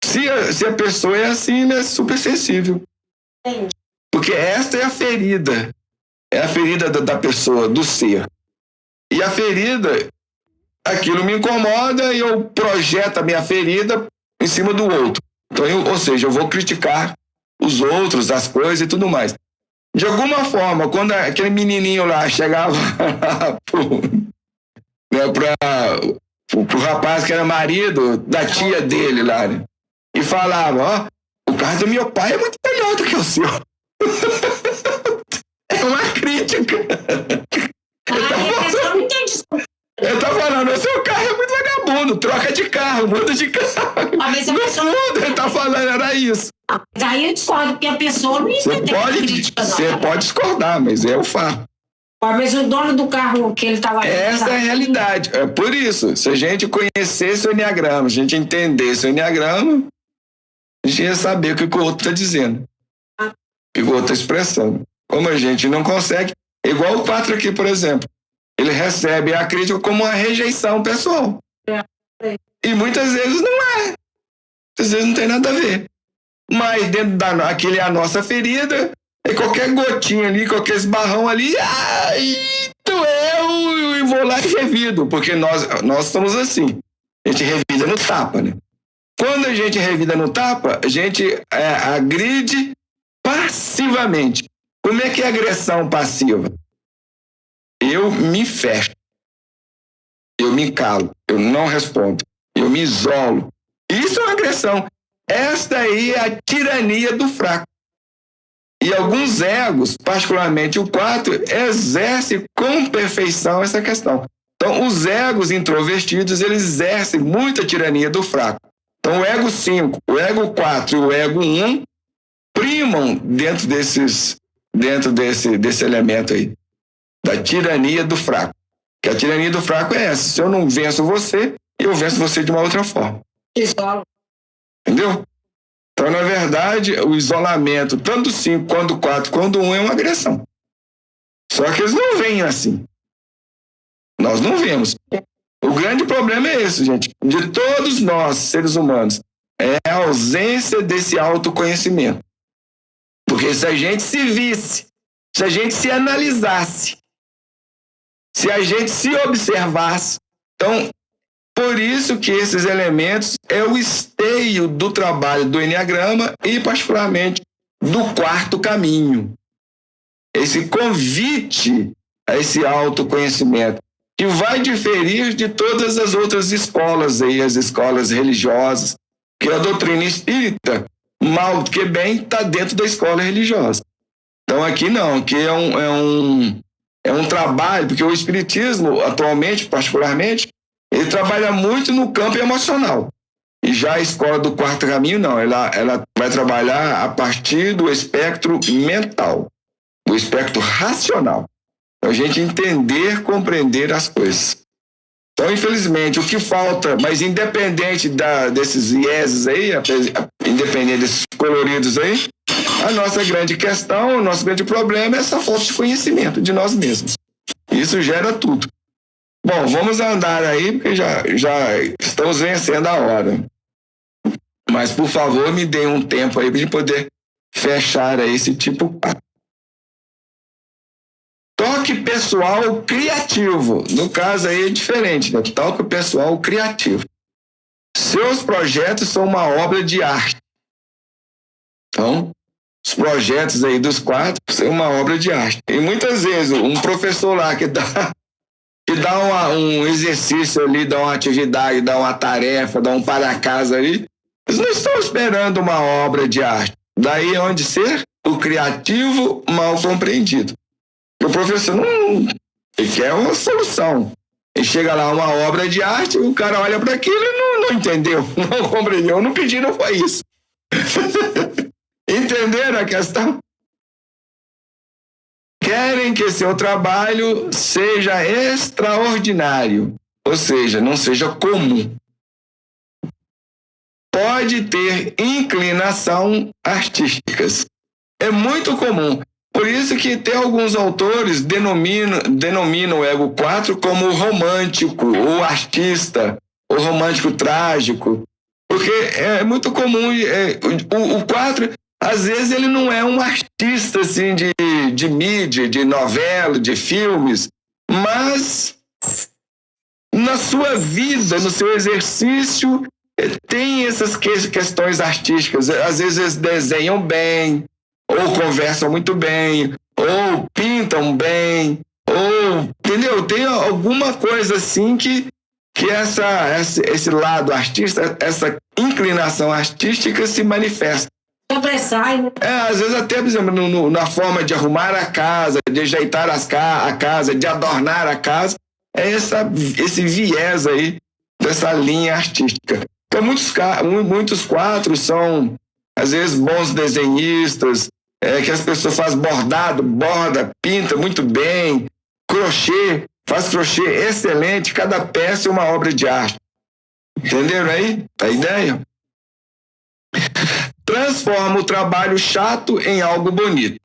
Se a pessoa é assim, ela é super sensível. Porque esta é a ferida. É a ferida da pessoa, do ser. E a ferida, aquilo me incomoda e eu projeto a minha ferida em cima do outro. Então, ou seja, eu vou criticar os outros, as coisas e tudo mais. De alguma forma, quando aquele menininho lá chegava pro rapaz que era marido da tia dele lá, né? E falava, o carro do meu pai é muito melhor do que o seu. É uma crítica. Ele tá falando, o seu carro é muito vagabundo, troca de carro, muda de carro. Mas no fundo, ele tá falando, era isso. Mas aí eu discordo, porque a pessoa não entende crítica, não. Você pode discordar, mas é o fato. Mas o dono do carro que ele estava... Essa é a realidade. É por isso, se a gente conhecesse o Enneagrama, se a gente entendesse o Enneagrama, a gente ia saber o que o outro está dizendo. O que o outro está expressando. Como a gente não consegue, igual o 4 aqui, por exemplo. Ele recebe a crítica como uma rejeição pessoal. E muitas vezes não é. Muitas vezes não tem nada a ver. Mas dentro aquele é a nossa ferida, e qualquer gotinha ali, qualquer esbarrão ali, doeu, e vou lá e revido, porque nós somos assim. A gente revida no tapa, né? Quando a gente revida no tapa, a gente agride passivamente. Como é que é agressão passiva? Eu me fecho, eu me calo, eu não respondo, eu me isolo. Isso é uma agressão. Esta aí é a tirania do fraco. E alguns egos, particularmente o 4, exercem com perfeição essa questão. Então, os egos introvertidos, eles exercem muita tirania do fraco. Então, o ego 5, o ego 4 e o ego 1 primam dentro desse elemento aí, da tirania do fraco. Que a tirania do fraco é essa. Se eu não venço você, eu venço você de uma outra forma. Isolo. Entendeu? Então, na verdade, o isolamento, tanto do 5, quanto do 4, quanto do 1, é uma agressão. Só que eles não veem assim. Nós não vemos. O grande problema é esse, gente. De todos nós, seres humanos, é a ausência desse autoconhecimento. Porque se a gente se visse, se a gente se analisasse, se a gente se observasse, Então, por isso que esses elementos é o esteio do trabalho do Enneagrama e, particularmente, do quarto caminho. Esse convite a esse autoconhecimento, que vai diferir de todas as outras escolas aí, as escolas religiosas, que a doutrina espírita, mal do que bem, está dentro da escola religiosa. Então aqui não, aqui é um trabalho, porque o espiritismo, atualmente, particularmente, ele trabalha muito no campo emocional. E já a escola do quarto caminho, não, ela vai trabalhar a partir do espectro mental, do espectro racional. Então, a gente entender, compreender as coisas. Então, infelizmente, o que falta, mas independente desses vieses aí, independente desses coloridos aí, a nossa grande questão, o nosso grande problema é essa falta de conhecimento de nós mesmos. Isso gera tudo. Bom, vamos andar aí, porque já estamos vencendo a hora. Mas, por favor, me dê um tempo aí para a gente poder fechar aí esse tipo 4. Toque pessoal criativo. No caso aí é diferente, né? Toque pessoal criativo. Seus projetos são uma obra de arte. Então, os projetos aí dos 4 são uma obra de arte. E muitas vezes um professor lá que dá um exercício ali, dá uma atividade, dá uma tarefa, dá um para-casa ali, eles não estão esperando uma obra de arte. Daí onde ser o criativo mal compreendido. O professor ele quer uma solução. Ele chega lá, uma obra de arte, o cara olha para aquilo e não entendeu, não compreendeu, não pediram, foi isso. Entenderam a questão? Querem que seu trabalho seja extraordinário, ou seja, não seja comum. Pode ter inclinação artísticas. É muito comum. Por isso que tem alguns autores denominam o ego 4 como o romântico, o artista, o romântico trágico. Porque é muito comum, o 4, às vezes ele não é um artista assim, de mídia, de novela, de filmes, mas na sua vida, no seu exercício, tem essas questões artísticas. Às vezes eles desenham bem, ou conversam muito bem, ou pintam bem, ou, entendeu? Tem alguma coisa assim que esse lado artista, essa inclinação artística se manifesta. Às vezes até, por exemplo, na forma de arrumar a casa, de ajeitar a casa, de adornar a casa, é esse viés aí dessa linha artística. Então, muitos 4 são, às vezes, bons desenhistas, que as pessoas fazem bordado, borda, pinta muito bem, crochê, faz crochê excelente, cada peça é uma obra de arte. Entenderam aí a ideia? Transforma o trabalho chato em algo bonito.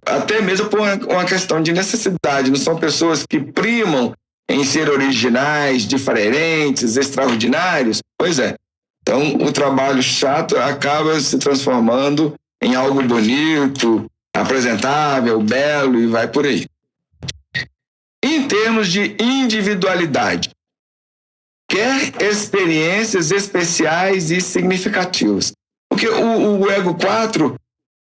Até mesmo por uma questão de necessidade. Não são pessoas que primam em ser originais, diferentes, extraordinários. Pois é. Então, o trabalho chato acaba se transformando em algo bonito, apresentável, belo e vai por aí. Em termos de individualidade, quer experiências especiais e significativas. Porque o ego 4,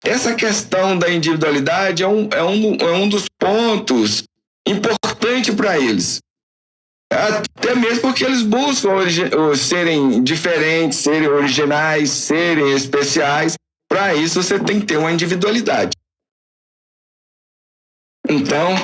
essa questão da individualidade é um dos pontos importantes para eles. Até mesmo porque eles buscam serem diferentes, serem originais, serem especiais. Para isso, você tem que ter uma individualidade. Então,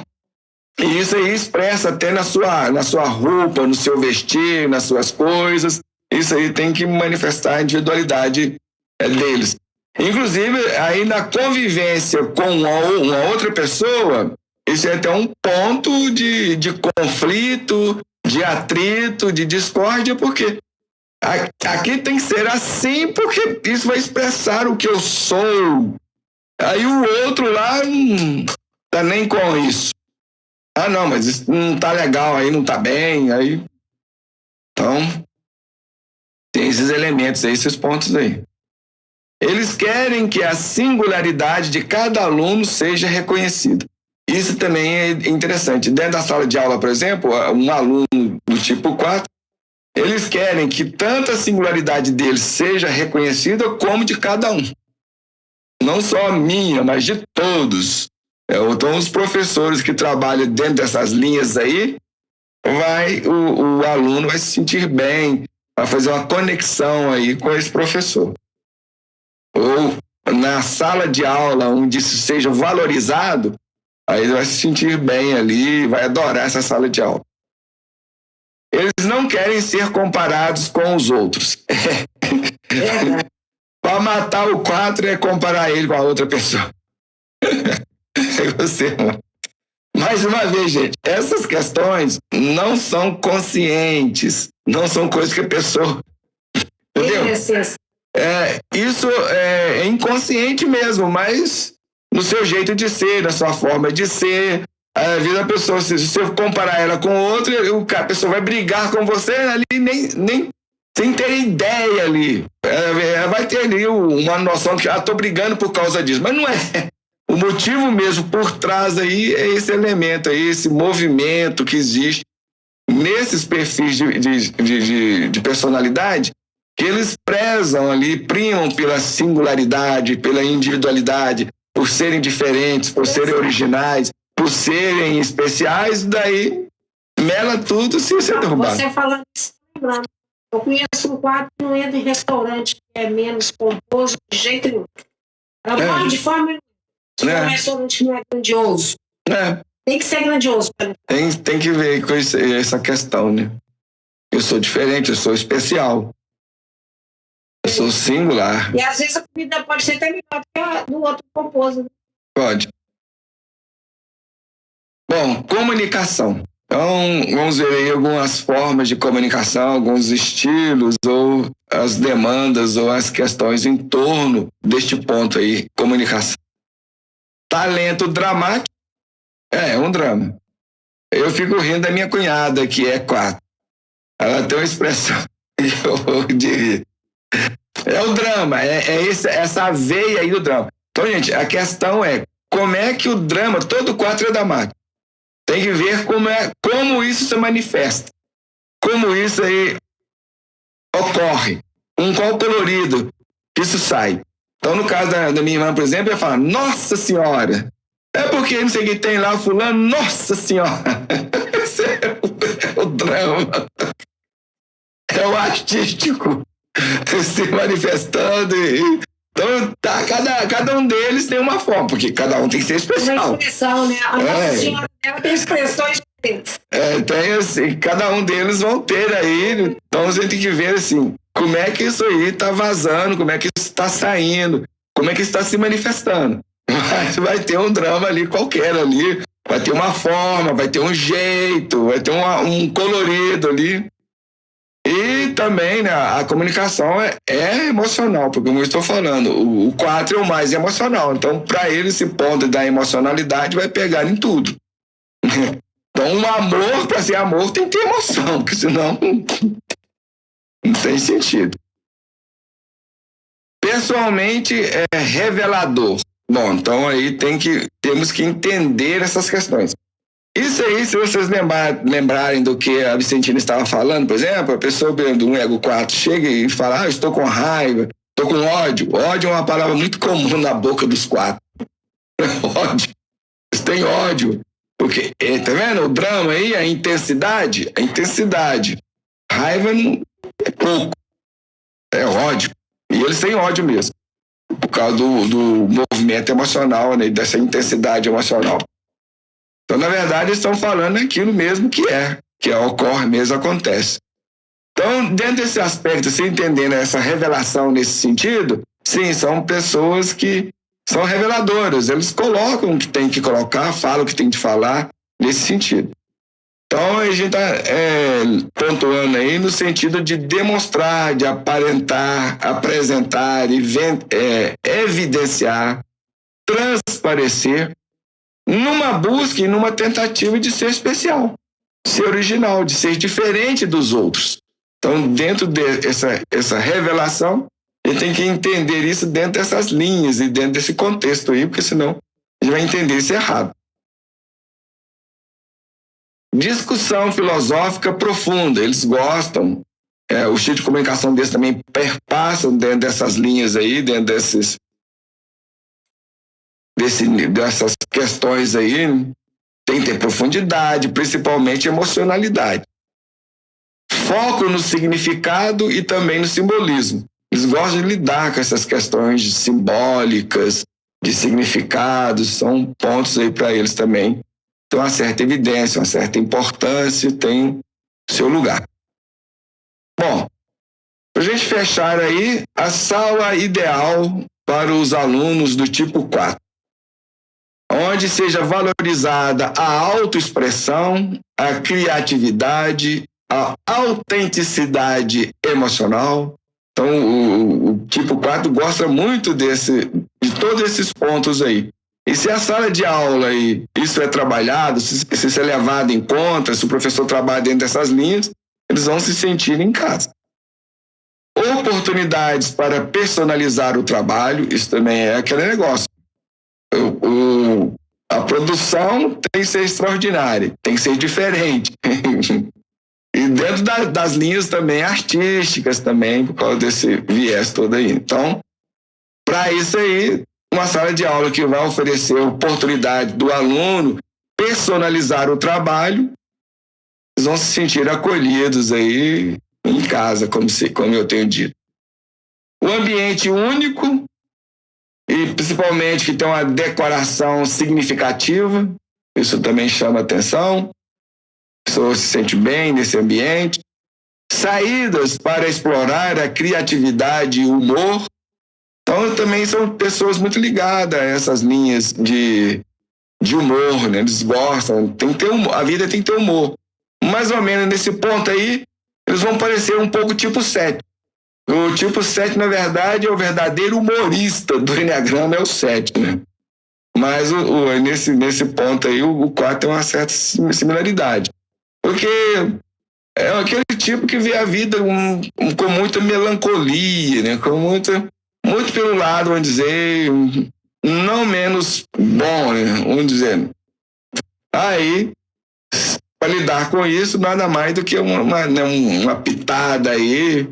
isso aí expressa até na sua roupa, no seu vestir, nas suas coisas. Isso aí tem que manifestar a individualidade deles. Inclusive, aí na convivência com uma outra pessoa, isso é até um ponto de conflito, de atrito, de discórdia, porque aqui tem que ser assim, porque isso vai expressar o que eu sou. Aí o outro lá não tá nem com isso. Ah, não, mas isso não tá legal, aí não tá bem, aí... Então, tem esses elementos aí, esses pontos aí. Eles querem que a singularidade de cada aluno seja reconhecida. Isso também é interessante. Dentro da sala de aula, por exemplo, um aluno do tipo 4, eles querem que tanto a singularidade deles seja reconhecida como de cada um. Não só a minha, mas de todos. Então, os professores que trabalham dentro dessas linhas aí, o aluno vai se sentir bem, vai fazer uma conexão aí com esse professor. Ou na sala de aula, onde isso seja valorizado, aí ele vai se sentir bem ali, vai adorar essa sala de aula. Eles não querem ser comparados com os outros. Para matar o 4 é comparar ele com a outra pessoa. É você, mano. Mais uma vez, gente, essas questões não são conscientes, não são coisas que a pessoa... Entendeu? Isso é inconsciente mesmo, mas no seu jeito de ser, na sua forma de ser. A vida da pessoa, se você comparar ela com outra, a pessoa vai brigar com você ali, nem sem ter ideia ali. Vai ter ali uma noção que estou brigando por causa disso, mas não é. O motivo mesmo por trás aí é esse elemento aí, esse movimento que existe nesses perfis de personalidade, que eles prezam ali, primam pela singularidade, pela individualidade, por serem diferentes, por serem originais, por serem especiais, daí mela tudo se você derrubar. Você falando isso, lembrando, eu conheço um 4 que não entra em restaurante que é menos pomposo de jeito nenhum. Ela pode de forma nenhuma. Um restaurante que não é grandioso. Tem que ser grandioso. Tem que ver com essa questão, né? Eu sou diferente, eu sou especial. Eu sou singular. E às vezes a comida pode ser até melhor que a do outro pomposo. Né? Pode. Bom, comunicação. Então, vamos ver aí algumas formas de comunicação, alguns estilos ou as demandas ou as questões em torno deste ponto aí, comunicação. Talento dramático é um drama. Eu fico rindo da minha cunhada, que é 4. Ela tem uma expressão, eu diria. É o drama, essa veia aí do drama. Então, gente, a questão é como é que o drama, todo 4 é dramático. Tem que ver como isso se manifesta, como isso aí ocorre, qual colorido que isso sai. Então, no caso da minha irmã, por exemplo, eu falo, nossa senhora, é porque não sei o que tem lá, fulano, nossa senhora. Esse é o drama. É o artístico se manifestando. Então, cada um deles tem uma forma, porque cada um tem que ser especial. Uma expressão, né? A Nossa Senhora dela tem expressões diferentes. Tem assim, cada um deles vão ter aí. Então, você tem que ver assim, como é que isso aí está vazando, como é que isso está saindo, como é que isso está se manifestando. Mas vai ter um drama ali qualquer ali, vai ter uma forma, vai ter um jeito, vai ter um colorido ali. E também, né, a comunicação é emocional, porque como eu estou falando, o 4 é o mais emocional. Então, para ele, esse ponto da emocionalidade vai pegar em tudo. Então, um amor, para ser amor, tem que ter emoção, porque senão não tem sentido. Pessoalmente, é revelador. Bom, então aí temos que entender essas questões. Isso aí, se vocês lembrarem do que a Vicentina estava falando, por exemplo, a pessoa do ego 4 chega e fala, eu estou com raiva, estou com ódio. Ódio é uma palavra muito comum na boca dos 4. Ódio. Eles têm ódio. Porque, tá vendo? O drama aí, a intensidade. Raiva é pouco. É ódio. E eles têm ódio mesmo. Por causa do movimento emocional, né? Dessa intensidade emocional. Então, na verdade, eles estão falando aquilo mesmo que ocorre mesmo, acontece. Então, dentro desse aspecto, se entendendo essa revelação nesse sentido, sim, são pessoas que são reveladoras. Eles colocam o que tem que colocar, falam o que tem que falar nesse sentido. Então, a gente está pontuando aí no sentido de demonstrar, de aparentar, apresentar, evidenciar, transparecer, numa busca e numa tentativa de ser especial, de ser original, de ser diferente dos outros. Então, dentro dessa revelação, a gente tem que entender isso dentro dessas linhas e dentro desse contexto aí, porque senão a gente vai entender isso errado. discussão filosófica profunda. Eles gostam. O estilo de comunicação deles também perpassa dentro dessas linhas aí, dentro dessas questões aí. Tem que ter profundidade, principalmente emocionalidade. Foco no significado e também no simbolismo. Eles gostam de lidar com essas questões simbólicas, de significados, são pontos aí para eles também. Tem uma certa evidência, uma certa importância, tem seu lugar. Bom, para a gente fechar aí, a sala ideal para os alunos do tipo 4, onde seja valorizada a autoexpressão, a criatividade, a autenticidade emocional. Então, o tipo 4 gosta muito de todos esses pontos aí. E se a sala de aula aí, isso é trabalhado, se isso é levado em conta, se o professor trabalha dentro dessas linhas, eles vão se sentir em casa. Oportunidades para personalizar o trabalho, isso também é aquele negócio. A produção tem que ser extraordinária, tem que ser diferente. E dentro das linhas também artísticas também, por causa desse viés todo aí. Então, para isso aí, uma sala de aula que vai oferecer a oportunidade do aluno personalizar o trabalho, eles vão se sentir acolhidos aí em casa, como eu tenho dito. O ambiente único, e principalmente que tem uma decoração significativa, isso também chama atenção. A pessoa se sente bem nesse ambiente. Saídas para explorar a criatividade e o humor. Então, também são pessoas muito ligadas a essas linhas de humor, né? Eles gostam, tem que ter humor, a vida tem que ter humor. Mais ou menos nesse ponto aí, eles vão parecer um pouco tipo 7. O tipo 7, na verdade, é o verdadeiro humorista do Enneagrama, é o 7, né? Mas nesse ponto aí, o 4 tem uma certa similaridade. Porque é aquele tipo que vê a vida com muita melancolia, né? Muito pelo lado, vamos dizer, não menos bom, né? Vamos dizer. Aí, para lidar com isso, nada mais do que uma pitada aí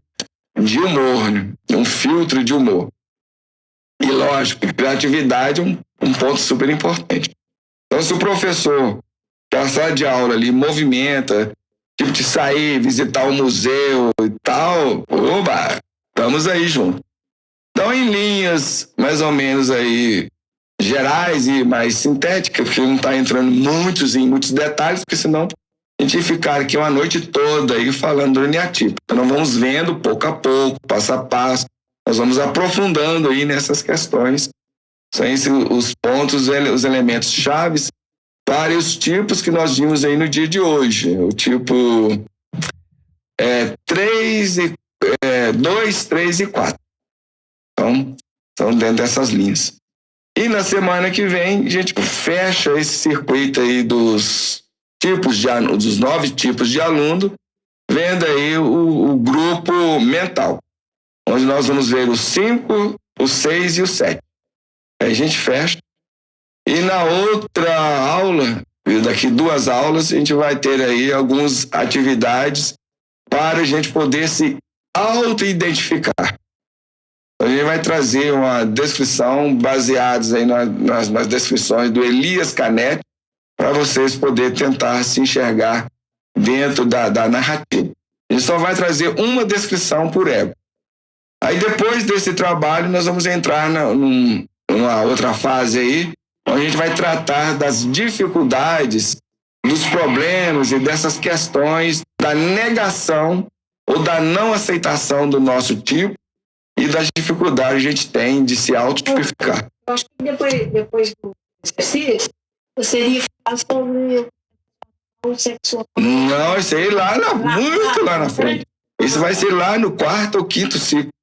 de humor, né? Um filtro de humor. E lógico, criatividade é um ponto super importante. Então, se o professor, na sala de aula ali, movimenta, tipo de sair, visitar o museu e tal, oba, estamos aí juntos. Então, em linhas mais ou menos aí gerais e mais sintéticas, porque não está entrando em muitos detalhes, porque senão a gente ficar aqui uma noite toda aí falando do eneatipo. Então, nós vamos vendo pouco a pouco, passo a passo, nós vamos aprofundando aí nessas questões. São esses os pontos, os elementos chaves para os tipos que nós vimos aí no dia de hoje. O tipo 2, 3 e 4. Então, estão dentro dessas linhas. E na semana que vem, a gente fecha esse circuito aí dos 9 tipos de aluno, vendo aí o grupo mental, onde nós vamos ver o 5, o 6 e o 7. Aí a gente fecha. E na outra aula, daqui 2 aulas, a gente vai ter aí algumas atividades para a gente poder se auto-identificar. A gente vai trazer uma descrição baseada aí nas descrições do Elias Canetti, para vocês poderem tentar se enxergar dentro da narrativa. A gente só vai trazer uma descrição por ego. Aí depois desse trabalho nós vamos entrar numa outra fase aí, onde a gente vai tratar das dificuldades, dos problemas e dessas questões da negação ou da não aceitação do nosso tipo e das dificuldades que a gente tem de se auto-tipificar. Eu acho que depois do exercício, você iria falar sobre o sexual. Não, isso aí muito lá na frente. Isso vai ser lá no 4º ou 5º ciclo.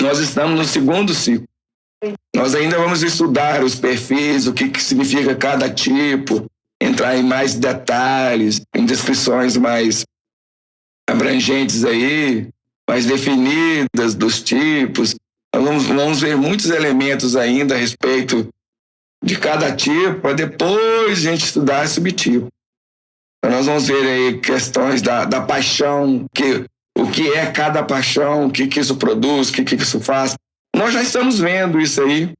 Nós estamos no 2º ciclo. Nós ainda vamos estudar os perfis, o que significa cada tipo, entrar em mais detalhes, em descrições mais abrangentes aí, mais definidas dos tipos. Nós vamos ver muitos elementos ainda a respeito de cada tipo, para depois a gente estudar subtipo. Então nós vamos ver aí questões da paixão, o que é cada paixão, o que isso produz, o que isso faz. Nós já estamos vendo isso aí.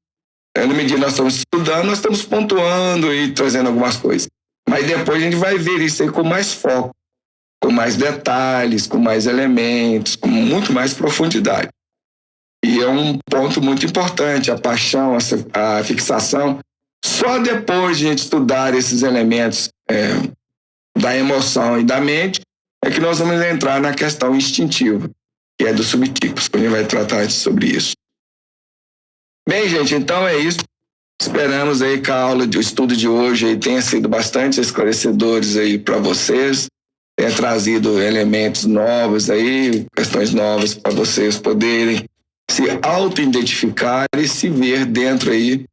Na medida que nós estamos estudando, nós estamos pontuando e trazendo algumas coisas. Mas depois a gente vai ver isso aí com mais foco, com mais detalhes, com mais elementos, com muito mais profundidade. E é um ponto muito importante, a paixão, a fixação. Só depois de a gente estudar esses elementos da emoção e da mente é que nós vamos entrar na questão instintiva, que é dos subtipos, que a gente vai tratar sobre isso. Bem, gente, então é isso. Esperamos aí que a aula, o estudo de hoje aí tenha sido bastante esclarecedores aí para vocês, tenha trazido elementos novos aí, questões novas para vocês poderem se auto-identificar e se ver dentro aí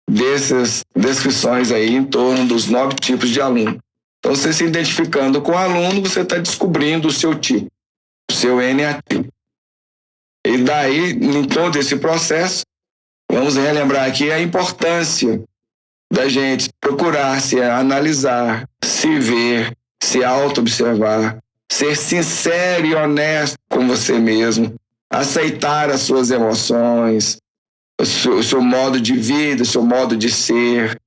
dessas descrições aí em torno dos 9 tipos de aluno. Então, você se identificando com o aluno, você está descobrindo o seu tipo, o seu NAT. E daí, em todo esse processo, vamos relembrar aqui a importância da gente procurar se analisar, se ver, se auto-observar, ser sincero e honesto com você mesmo, aceitar as suas emoções, o seu modo de vida, o seu modo de ser,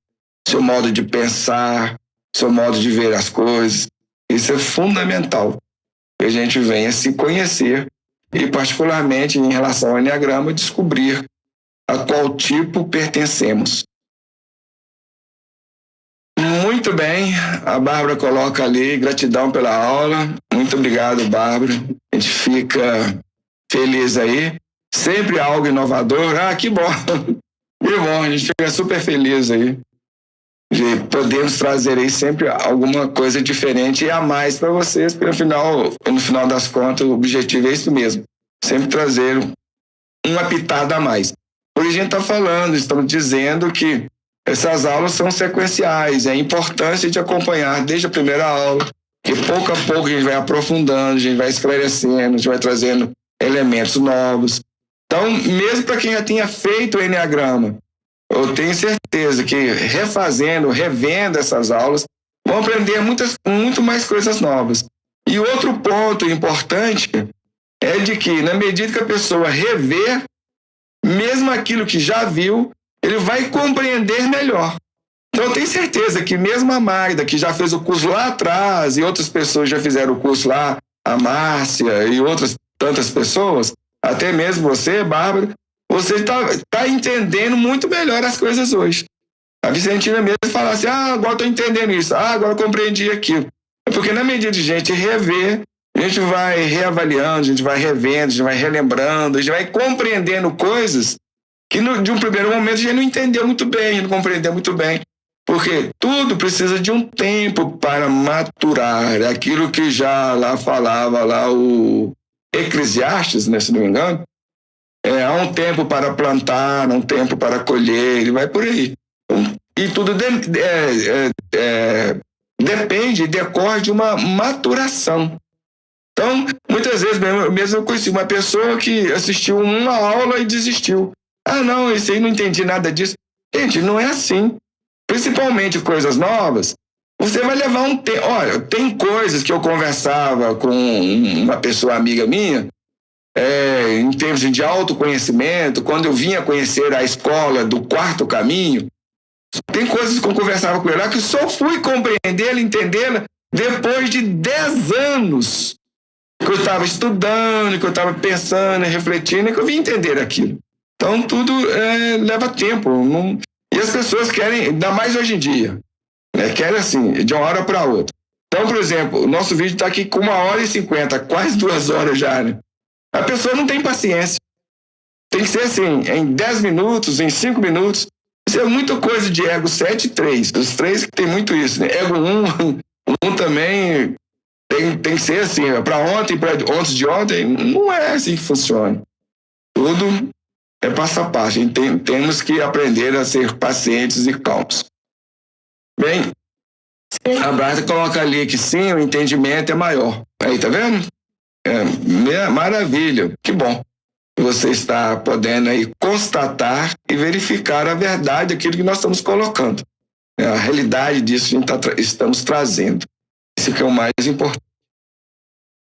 o seu modo de pensar, o seu modo de ver as coisas. Isso é fundamental, que a gente venha se conhecer e, particularmente, em relação ao Enneagrama, descobrir a qual tipo pertencemos. Muito bem, a Bárbara coloca ali, gratidão pela aula. Muito obrigado, Bárbara. A gente fica feliz aí. Sempre algo inovador. Ah, que bom. Que bom, a gente fica super feliz aí de podermos trazer aí sempre alguma coisa diferente e a mais para vocês, porque no final das contas, o objetivo é isso mesmo. Sempre trazer uma pitada a mais. Por isso a gente está falando, estamos dizendo que essas aulas são sequenciais, é a importância de acompanhar desde a primeira aula, que pouco a pouco a gente vai aprofundando, a gente vai esclarecendo, a gente vai trazendo elementos novos. Então, mesmo para quem já tinha feito o Enneagrama, eu tenho certeza que revendo essas aulas, vão aprender muito mais coisas novas. E outro ponto importante é de que, na medida que a pessoa rever, mesmo aquilo que já viu, ele vai compreender melhor. Então, eu tenho certeza que mesmo a Magda, que já fez o curso lá atrás, e outras pessoas já fizeram o curso lá, a Márcia e outras tantas pessoas, até mesmo você, Bárbara, você está entendendo muito melhor as coisas hoje. A Vicentina mesmo fala assim, agora estou entendendo isso, agora compreendi aquilo. É porque na medida de a gente rever, a gente vai reavaliando, a gente vai revendo, a gente vai relembrando, a gente vai compreendendo coisas que de um primeiro momento a gente não entendeu muito bem, a gente não compreendeu muito bem. Porque tudo precisa de um tempo para maturar. Aquilo que já lá falava lá o Eclesiastes, né, se não me engano, há um tempo para plantar, um tempo para colher, ele vai por aí. E tudo depende, decorre de uma maturação. Então, muitas vezes, mesmo eu conheci uma pessoa que assistiu uma aula e desistiu. Não, isso aí não entendi nada disso. Gente, não é assim. Principalmente coisas novas, você vai levar um tempo. Olha, tem coisas que eu conversava com uma pessoa amiga minha, em termos de autoconhecimento, quando eu vinha conhecer a escola do Quarto Caminho, tem coisas que eu conversava com ela que só fui compreendê-la, entendê-la, depois de 10 anos que eu estava estudando, que eu estava pensando, refletindo, e que eu vim entender aquilo. Então, tudo leva tempo. E as pessoas querem, ainda mais hoje em dia, né? Querem assim, de uma hora para outra. Então, por exemplo, o nosso vídeo está aqui com 1h50, quase 2 horas já, né? A pessoa não tem paciência. Tem que ser assim, em 10 minutos, em 5 minutos. Isso é muita coisa de ego 7 e 3. Os 3 que tem muito isso, né? Ego 1 também tem que ser assim, para ontem, para antes de ontem, não é assim que funciona. Tudo é passo a passo. Temos que aprender a ser pacientes e calmos. Bem, a Bárbara coloca ali que sim, o entendimento é maior. Aí, tá vendo? Maravilha, que bom. você está podendo aí constatar e verificar a verdade daquilo que nós estamos colocando. A realidade disso que estamos trazendo. Isso que é o mais importante.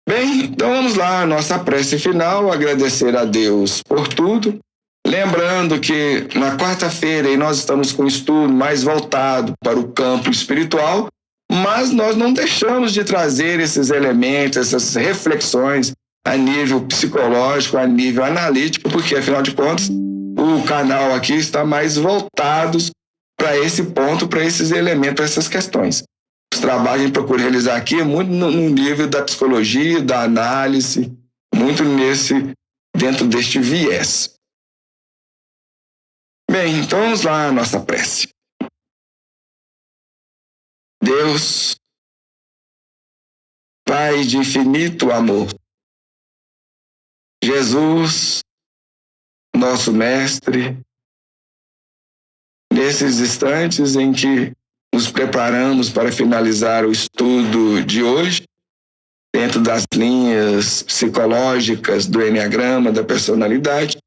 Bem, então vamos lá, nossa prece final, agradecer a Deus por tudo. Lembrando que na quarta-feira nós estamos com um estudo mais voltado para o campo espiritual, mas nós não deixamos de trazer esses elementos, essas reflexões a nível psicológico, a nível analítico, porque afinal de contas o canal aqui está mais voltado para esse ponto, para esses elementos, para essas questões. Os trabalhos que a gente procura realizar aqui é muito no nível da psicologia, da análise, muito dentro deste viés. Bem, então vamos lá, nossa prece. Deus, Pai de infinito amor, Jesus, nosso Mestre, nesses instantes em que nos preparamos para finalizar o estudo de hoje, dentro das linhas psicológicas do Enneagrama, da personalidade,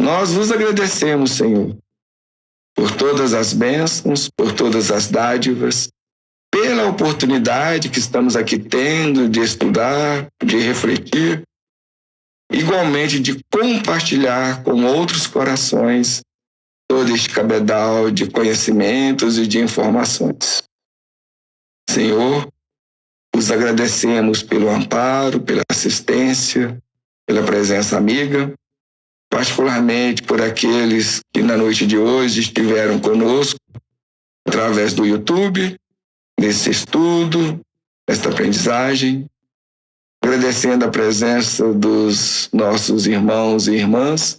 nós vos agradecemos, Senhor, por todas as bênçãos, por todas as dádivas, pela oportunidade que estamos aqui tendo de estudar, de refletir, igualmente de compartilhar com outros corações todo este cabedal de conhecimentos e de informações. Senhor, os agradecemos pelo amparo, pela assistência, pela presença amiga, particularmente por aqueles que na noite de hoje estiveram conosco através do YouTube, nesse estudo, nesta aprendizagem, agradecendo a presença dos nossos irmãos e irmãs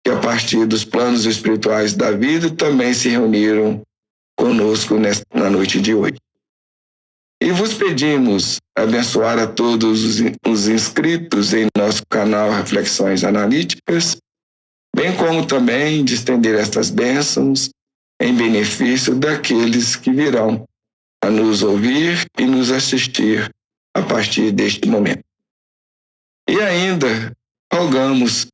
que a partir dos planos espirituais da vida também se reuniram conosco na noite de hoje. E vos pedimos abençoar a todos os inscritos em nosso canal Reflexões Analíticas, bem como também de estender estas bênçãos em benefício daqueles que virão a nos ouvir e nos assistir a partir deste momento. E ainda rogamos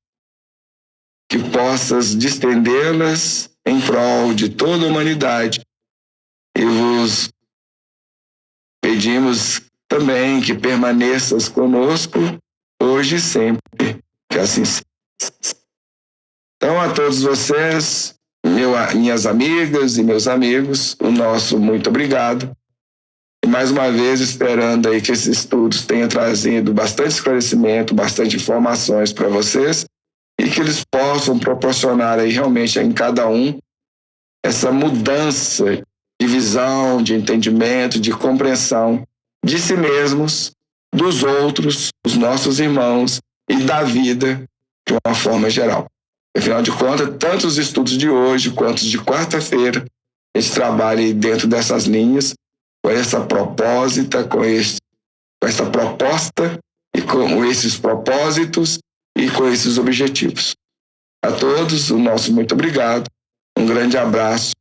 que possas distendê-las em prol de toda a humanidade. E vos pedimos também que permaneças conosco hoje e sempre, que assim seja. Então, a todos vocês, minhas amigas e meus amigos, o nosso muito obrigado. E mais uma vez esperando aí que esses estudos tenham trazido bastante esclarecimento, bastante informações para vocês, e que eles possam proporcionar aí realmente em cada um essa mudança de visão, de entendimento, de compreensão de si mesmos, dos outros, dos nossos irmãos e da vida de uma forma geral. Afinal de contas, tanto os estudos de hoje quanto os de quarta-feira, a gente trabalha aí dentro dessas linhas, com essa propósita, com essa proposta e com esses propósitos e com esses objetivos. A todos, o nosso muito obrigado, um grande abraço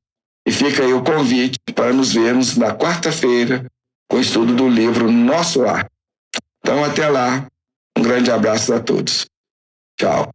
e fica aí o convite para nos vermos na quarta-feira com o estudo do livro Nosso Lar. Então, até lá, um grande abraço a todos. Tchau.